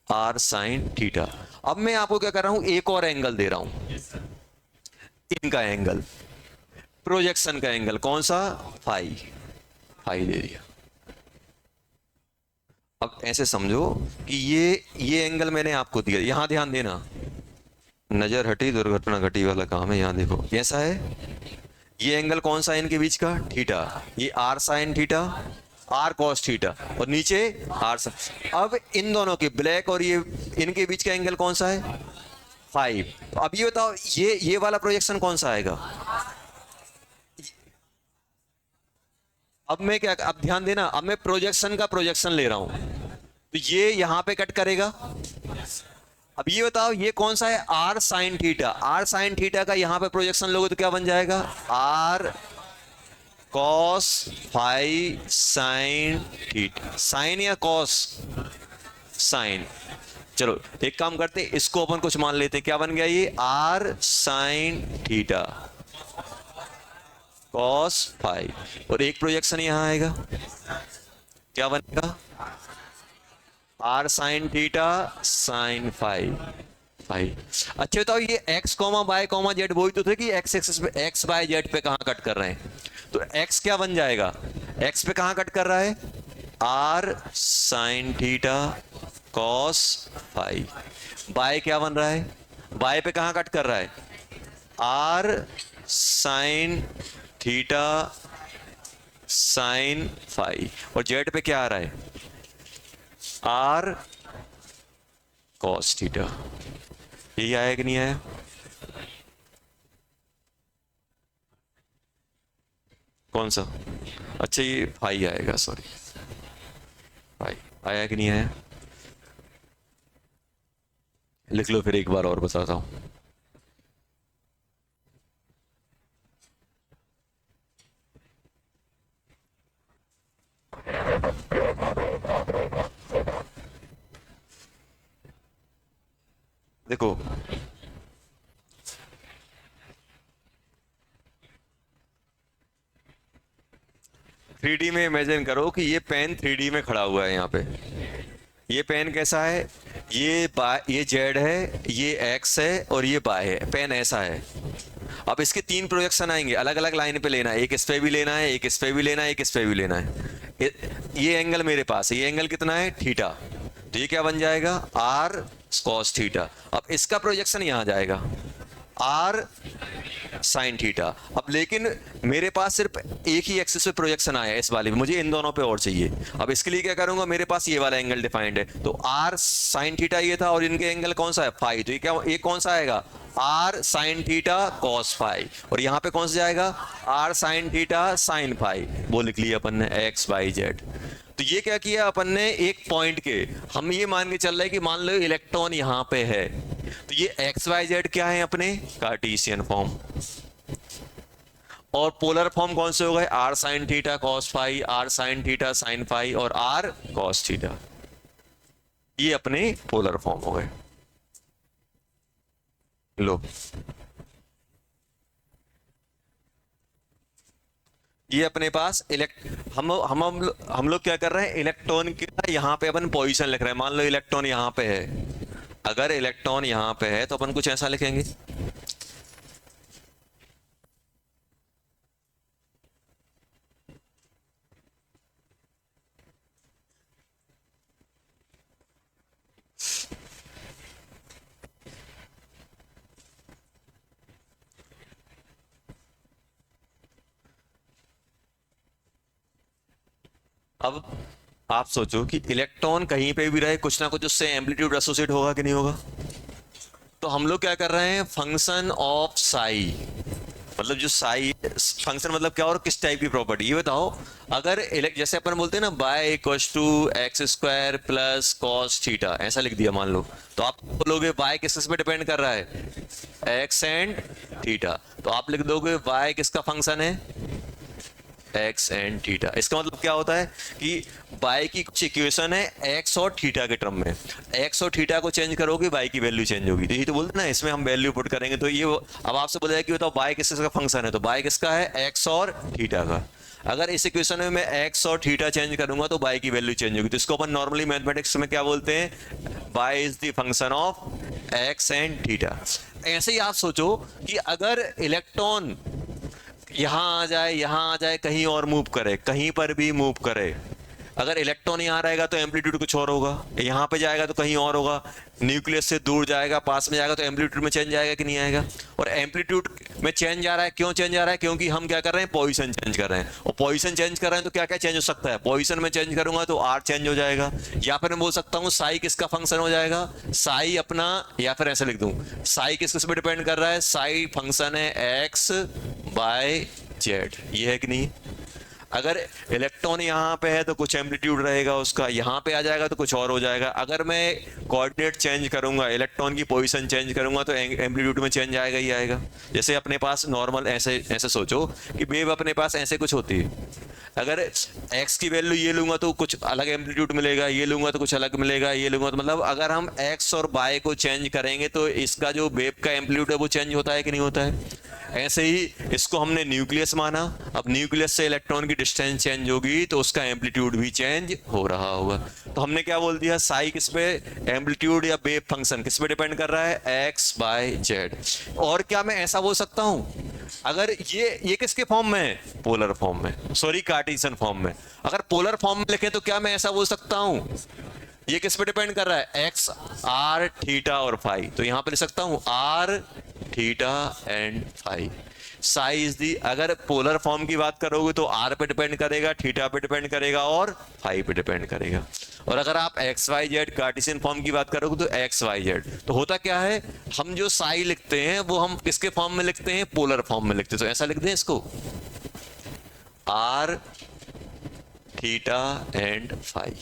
आर साइन थीटा। अब मैं आपको क्या कर रहा हूं, एक और एंगल दे रहा हूं, इनका एंगल, प्रोजेक्शन का एंगल कौन सा, फाई दे दिया। अब ऐसे समझो कि ये एंगल मैंने आपको दिया, यहां ध्यान देना, नजर हटी दुर्घटना घटी वाला काम है। यहां देखो ऐसा है, ये एंगल कौन सा है इनके बीच का, थीटा, ये r sine theta, r cos theta, और नीचे आर साइन। अब इन दोनों के ब्लैक और ये इनके बीच का एंगल कौन सा है, 5। तो अब ये बताओ, ये वाला प्रोजेक्शन कौन सा आएगा, अब मैं क्या, अब ध्यान देना, अब मैं प्रोजेक्शन का प्रोजेक्शन ले रहा हूं, तो ये यहां पे कट करेगा। अब ये बताओ ये कौन सा है, r sine theta. R sine theta का यहां पे प्रोजेक्शन लोगे तो क्या बन जाएगा, r cos phi sine theta. Sine या कॉस, साइन। चलो एक काम करते हैं, इसको अपन कुछ मान लेते हैं, क्या बन गया ये, r sine theta cos phi, और एक प्रोजेक्शन यहां आएगा, क्या बनेगा, r sine theta sine phi phi. अच्छा बताओ ये x comma y comma z वही तो थे कि एक्स एक्सिस पे, एक्स वाई जेड पे कहां कट कर रहे हैं, तो एक्स क्या बन जाएगा, एक्स पे कहां कट कर रहा है, r sine theta cos phi. Y क्या बन रहा है, बाय पे कहां कट कर रहा है, r sine theta sine phi, और जेड पे क्या आ रहा है, आर कॉस थीटा। यही आया कि नहीं आया, कौन सा, अच्छा ये फाई आएगा, सॉरी फाई आया कि नहीं आया, लिख लो फिर एक बार और बताता हूं। देखो 3D में इमेजिन करो कि ये पेन 3D में खड़ा हुआ है यहाँ पे। ये पेन कैसा है, ये ये जेड है, ये एक्स है और ये बाय है, पेन ऐसा है। अब इसके तीन प्रोजेक्शन आएंगे, अलग अलग लाइन पे लेना है, एक इस पे भी लेना है, एक इस पे भी लेना है, एक इस पे भी लेना है। ये एंगल मेरे पास है, ये एंगल कितना है, थीटा, तो ये क्या बन जाएगा, आर कॉस थीटा। अब इसका प्रोजेक्शन यहां जाएगा, आर साइन थीटा। अब लेकिन मेरे पास सिर्फ एक ही एक्सिस पे प्रोजेक्शन आया है इस वाले पे, मुझे इन दोनों पे और चाहिए। अब इसके लिए क्या करूंगा, मेरे पास ये वाला एंगल डिफाइंड है, तो आर साइन थीटा ये था और इनके एंगल कौन सा है, फाई, तो ये क्या, ये कौन सा आएगा, r sine theta cos phi, और यहां पे कौन सा जाएगा, r sine theta sine phi. वो लिख लिया अपन ने एक्स वाई जेड। तो ये क्या किया अपन ने, एक पॉइंट के हम ये मान के चल रहे हैं कि मान लो इलेक्ट्रॉन यहां पे है, तो ये एक्स वाई जेड क्या है अपने, कार्टेशियन फॉर्म, और पोलर फॉर्म कौन से हो गए, r sine theta cos phi, r sine theta sine phi और आर कॉस थीटा, ये अपने पोलर फॉर्म हो गए। लो ये अपने पास हम लोग क्या कर रहे हैं, इलेक्ट्रॉन का यहां पे अपन पोजीशन लिख रहे हैं। मान लो इलेक्ट्रॉन यहां पे है, अगर इलेक्ट्रॉन यहां पे है तो अपन कुछ ऐसा लिखेंगे, अब आप सोचो कि इलेक्ट्रॉन कहीं पे भी रहे, कुछ ना कुछ उससे एम्पलीट्यूड एसोसिएट होगा कि नहीं होगा। तो हम लोग क्या कर रहे हैं, फंक्शन ऑफ साई, मतलब जो साई फंक्शन मतलब क्या और किस टाइप की प्रॉपर्टी, ये बताओ। अगर जैसे अपन बोलते हैं ना, y equals to x square plus cos theta, ऐसा लिख दिया मान लो, तो आप बोलोगे बाय किस पे डिपेंड कर रहा है, एक्स एंड थीटा, तो आप लिख दोगे बाय किसका फंक्शन है, एक्स एंड थीटा। इसका मतलब क्या होता है कि बाई की कुछ इक्वेशन है एक्स और थीटा के टर्म में, एक्स और थीटा को चेंज करोगे बाई की वैल्यू चेंज होगी, तो ये तो बोलते ना इसमें हम वैल्यू पुट करेंगे, तो ये अब आपसे बोला है कि बताओ बाई किसका फंक्शन है, तो बाई किसका है, एक्स और थीटा का। अगर इस इक्वेशन में मैं एक्स और थीटा चेंज करूंगा तो बाई की वैल्यू चेंज होगी, तो इसको अपन नॉर्मली मैथमेटिक्स में क्या बोलते हैं, by is the function of x and theta. ऐसे ही आप सोचो कि अगर इलेक्ट्रॉन यहां आ जाए, यहां आ जाए, कहीं और मूव करे, कहीं पर भी मूव करे, अगर इलेक्ट्रॉन यहां रहेगा तो एम्पलीट्यूड कुछ और होगा, यहां पे जाएगा तो कहीं और होगा, न्यूक्लियस से दूर जाएगा, पास में जाएगा, तो एम्पलीट्यूड में चेंज आएगा कि नहीं आएगा। और एम्पलीट्यूड में चेंज आ रहा है, क्यों चेंज आ रहा है, क्योंकि हम क्या कर रहे हैं, पोजीशन चेंज कर रहे हैं, और पोजीशन चेंज कर रहे हैं तो क्या क्या चेंज हो सकता है, पोजीशन में चेंज करूंगा तो आर चेंज हो जाएगा, या फिर मैं बोल सकता हूं साई किसका फंक्शन हो जाएगा, साई अपना, या फिर ऐसे लिख दूं, साई किस पे डिपेंड कर रहा है, साई फंक्शन है एक्स बाय जेड, ये है कि नहीं। अगर इलेक्ट्रॉन यहाँ पे है तो कुछ एम्पलीट्यूड रहेगा उसका, यहाँ पे आ जाएगा तो कुछ और हो जाएगा। अगर मैं कोऑर्डिनेट चेंज करूंगा, इलेक्ट्रॉन की पोजीशन चेंज करूंगा, तो एम्पलीट्यूड में चेंज आएगा ही आएगा। जैसे अपने पास नॉर्मल ऐसे ऐसे सोचो कि वेव अपने पास ऐसे कुछ होती है, अगर x की वैल्यू ये लूंगा तो कुछ अलग एम्पलीट्यूड मिलेगा, ये लूंगा तो कुछ अलग मिलेगा, ये लूंगा तो मतलब अगर हम x और y को चेंज करेंगे तो इसका जो वेव का एम्पलीट्यूड है वो चेंज होता है कि नहीं होता है। ऐसे ही इसको हमने न्यूक्लियस माना, अब न्यूक्लियस से इलेक्ट्रॉन की डिस्टेंस चेंज होगी तो उसका एम्पलीट्यूड भी चेंज हो रहा होगा। तो हमने क्या बोल दिया, साई किस पे, एम्पलीट्यूड या वेव फंक्शन किस पे डिपेंड कर रहा है, x बाय जेड। और क्या मैं ऐसा बोल सकता हूं, अगर ये किसके फॉर्म में है, पोलर फॉर्म में, सॉरी कार्टेशियन फॉर्म में। अगर पोलर फॉर्म में लिखे तो क्या मैं ऐसा बोल सकता हूं, ये किस पे डिपेंड कर रहा है, x r थीटा और फाई। तो यहां पे लिख सकता हूं r theta and phi. Psi is the, अगर पोलर फॉर्म की बात करोगे तो r पे डिपेंड करेगा, थीटा पे डिपेंड करेगा और फाई पे डिपेंड करेगा। और अगर आप x y z Cartesian form की बात करोगे तो एक्स वाई जेड। तो होता क्या है, हम जो साई लिखते हैं वो हम किसके फॉर्म में लिखते हैं, पोलर फॉर्म में लिखते हैं। तो ऐसा लिखते हैं इसको, r theta and phi.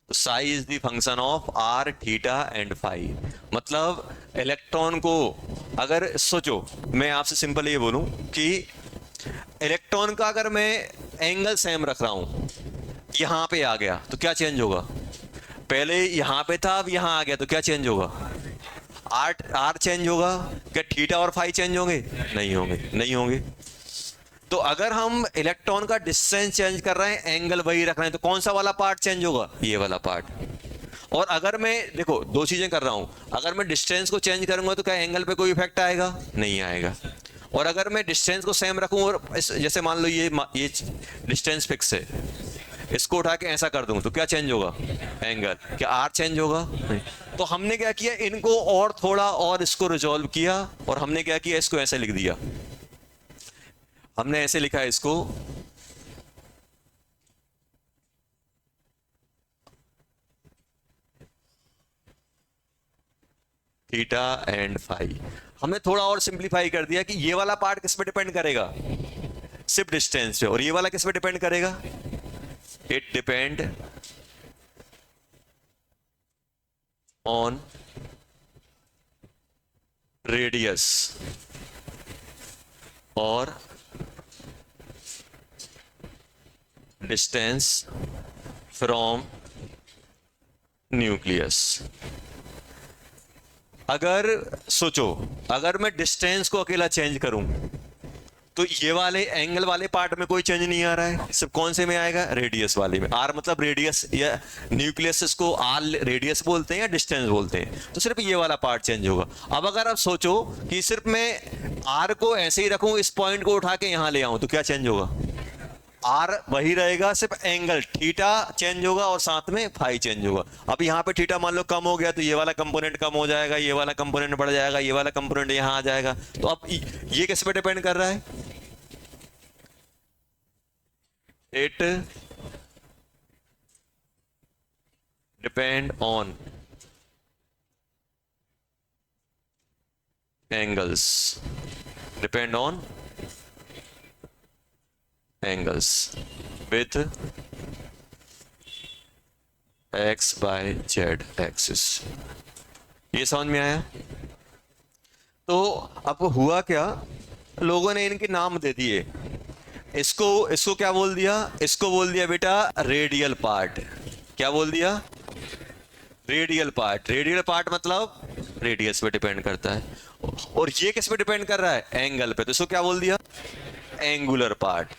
Psi is the function of r theta and phi. मतलब इलेक्ट्रॉन को, अगर सोचो मैं आपसे सिंपल ये बोलूं कि इलेक्ट्रॉन का अगर मैं एंगल सेम रख रहा हूं, यहां पे आ गया तो क्या चेंज होगा, पहले यहां पे था अब यहां आ गया तो क्या चेंज होगा, आर चेंज होगा। क्या थीटा और फाई चेंज होंगे, नहीं होंगे, नहीं होंगे। तो अगर हम इलेक्ट्रॉन का डिस्टेंस चेंज कर रहे हैं, एंगल वही रख रहे हैं, तो कौन सा वाला पार्ट चेंज होगा, ये वाला पार्ट। और अगर मैं देखो दो चीजें कर रहा हूं, अगर मैं डिस्टेंस को चेंज करूंगा तो क्या एंगल पे कोई इफेक्ट आएगा, नहीं आएगा। और अगर मैं डिस्टेंस को सेम रखूं और जैसे मान लो ये डिस्टेंस फिक्स है, इसको उठा के ऐसा कर दूं तो क्या चेंज होगा, एंगल। क्या आर चेंज होगा, नहीं। तो हमने क्या किया, इनको और थोड़ा और इसको रिजॉल्व किया और हमने क्या किया, इसको ऐसे लिख दिया। हमने ऐसे लिखा है इसको, थीटा एंड फाई। हमने थोड़ा और सिंप्लीफाई कर दिया कि ये वाला पार्ट किस पे डिपेंड करेगा, सिर्फ डिस्टेंस पे, और ये वाला किस पे डिपेंड करेगा, इट डिपेंड ऑन रेडियस और डिस्टेंस फ्रॉम न्यूक्लियस। अगर सोचो, अगर मैं डिस्टेंस को अकेला चेंज करूं तो ये वाले एंगल वाले पार्ट में कोई चेंज नहीं आ रहा है, सिर्फ कौन से में आएगा, रेडियस वाले में। आर मतलब रेडियस, या न्यूक्लियस को आर रेडियस बोलते हैं या डिस्टेंस बोलते हैं, तो सिर्फ ये वाला पार्ट चेंज होगा। अब अगर आप सोचो कि सिर्फ मैं आर को ऐसे ही रखूं, इस पॉइंट को उठा के यहां ले आऊं, तो क्या चेंज होगा, आर वही रहेगा, सिर्फ एंगल थीटा चेंज होगा और साथ में फाई चेंज होगा। अब यहाँ पे थीटा मान लो कम हो गया तो ये वाला कंपोनेंट कम हो जाएगा, ये वाला कंपोनेंट बढ़ जाएगा, ये वाला कंपोनेंट यहाँ आ जाएगा। तो अब ये किस पे डिपेंड कर रहा है, it depend on angles, depend on angles with x by z axis। ये समझ में आया। तो अब हुआ क्या, लोगों ने इनके नाम दे दिए। इसको क्या बोल दिया, इसको बोल दिया बेटा रेडियल पार्ट। क्या बोल दिया, रेडियल पार्ट। रेडियल पार्ट मतलब रेडियस पे डिपेंड करता है। और ये किस पे डिपेंड कर रहा है, एंगल पे, तो इसको क्या बोल दिया, एंगुलर पार्ट।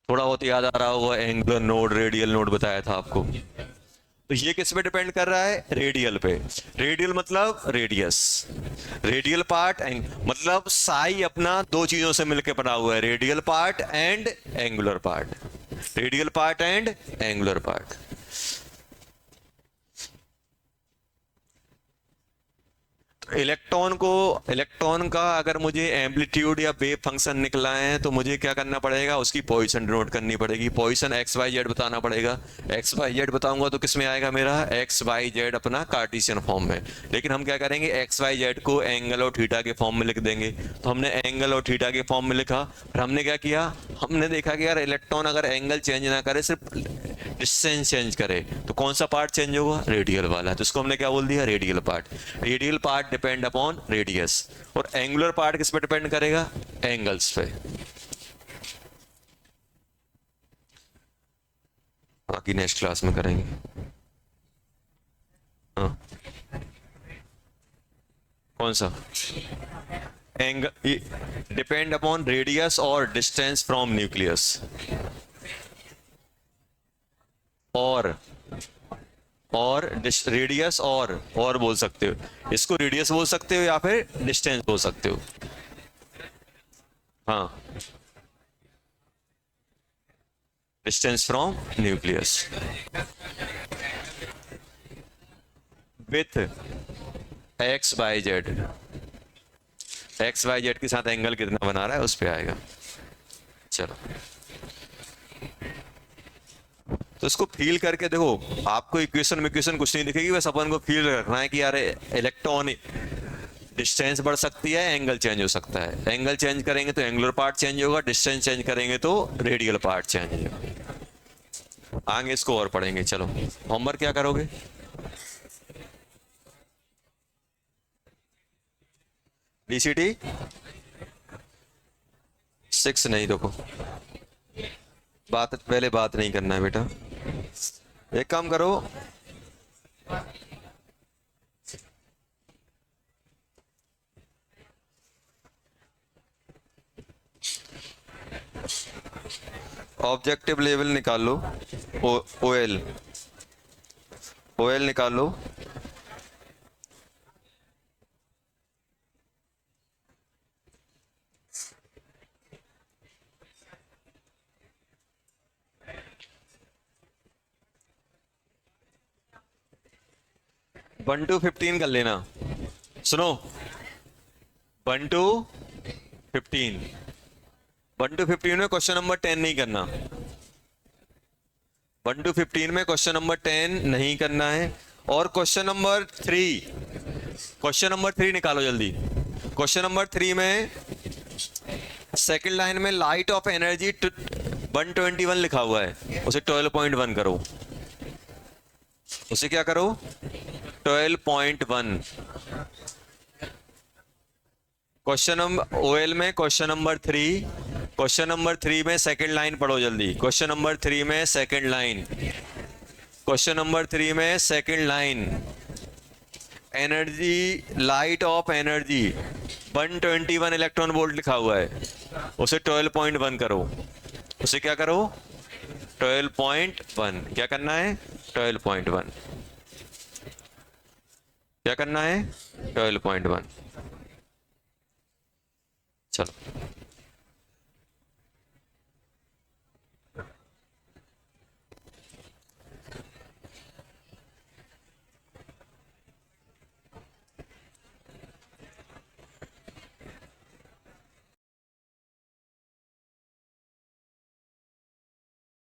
थोड़ा बहुत याद आ रहा होगा, एंगुलर नोड, रेडियल नोड बताया था आपको। तो ये किस पे डिपेंड कर रहा है, रेडियल पे। रेडियल मतलब रेडियस, रेडियल पार्ट मतलब साई अपना दो चीजों से मिलकर बना हुआ है, radial part and angular part, radial part and angular part. Electron का अगर मुझे एम्पलीट्यूड या वेव फंक्शन निकला है तो मुझे क्या करना पड़ेगा, उसकी पोजीशन डिनोट करनी पड़ेगी। पोजीशन एक्स वाई जेड बताना पड़ेगा। एक्स वाई जेड बताऊंगा तो किस में आएगा मेरा, एक्स वाई जेड अपना कार्टेशियन फॉर्म में। लेकिन हम क्या करेंगे, एक्स वाई जेड को एंगल और थीटा के फॉर्म में लिख देंगे। तो हमने एंगल और थीटा के फॉर्म में लिखा। फिर हमने क्या किया, हमने देखा कि यार इलेक्ट्रॉन अगर एंगल चेंज ना करे, सिर्फ डिस्टेंस चेंज करे, तो कौन सा पार्ट चेंज होगा, रेडियल वाला। तो इसको हमने क्या बोल दिया, radial part. Radial part depend upon radius, और एंगुलर पार्ट किस पे डिपेंड करेगा, एंगल्स पे। बाकी नेक्स्ट क्लास में करेंगे। हाँ, कौन सा एंगल, डिपेंड अपॉन रेडियस और डिस्टेंस फ्रॉम न्यूक्लियस, और रेडियस और बोल सकते हो, इसको रेडियस बोल सकते हो या फिर डिस्टेंस बोल सकते हो। हाँ, distance from nucleus with x y z. X y z के साथ एंगल कितना बना रहा है उस पे आएगा। चलो, तो इसको फील करके देखो, आपको इक्वेशन कुछ नहीं दिखेगी, बस अपन को फील रखना है कि यार इलेक्ट्रॉन डिस्टेंस बढ़ सकती है, एंगल चेंज हो सकता है। एंगल चेंज करेंगे तो एंगुलर पार्ट चेंज होगा, डिस्टेंस चेंज करेंगे तो रेडियल पार्ट चेंज होगा। आगे इसको और पढ़ेंगे। चलो, होमवर्क क्या करोगे, डीसीटी 6 नहीं, देखो पहले बात नहीं करना है बेटा। एक काम करो, ऑब्जेक्टिव लेवल निकाल लो, ओएल निकाल लो। वन टू 15 कर लेना। सुनो, 1 to 15, 1 to 15 में क्वेश्चन नंबर 10 नहीं करना। 1 to 15 में क्वेश्चन नंबर 10 नहीं करना है। और क्वेश्चन नंबर 3 निकालो जल्दी। क्वेश्चन नंबर 3 में सेकंड लाइन में लाइट ऑफ एनर्जी 121 लिखा हुआ है, उसे 12.1 करो। उसे क्या करो, 12.1। क्वेश्चन नंबर ओएल में क्वेश्चन नंबर 3 में सेकंड लाइन पढ़ो जल्दी। क्वेश्चन नंबर 3 में second line, energy, light of energy 121 electron volt लिखा हुआ है, उसे 12.1 करो। उसे क्या करो, 12.1। क्या करना है, 12.1। क्या करना है, 12.1।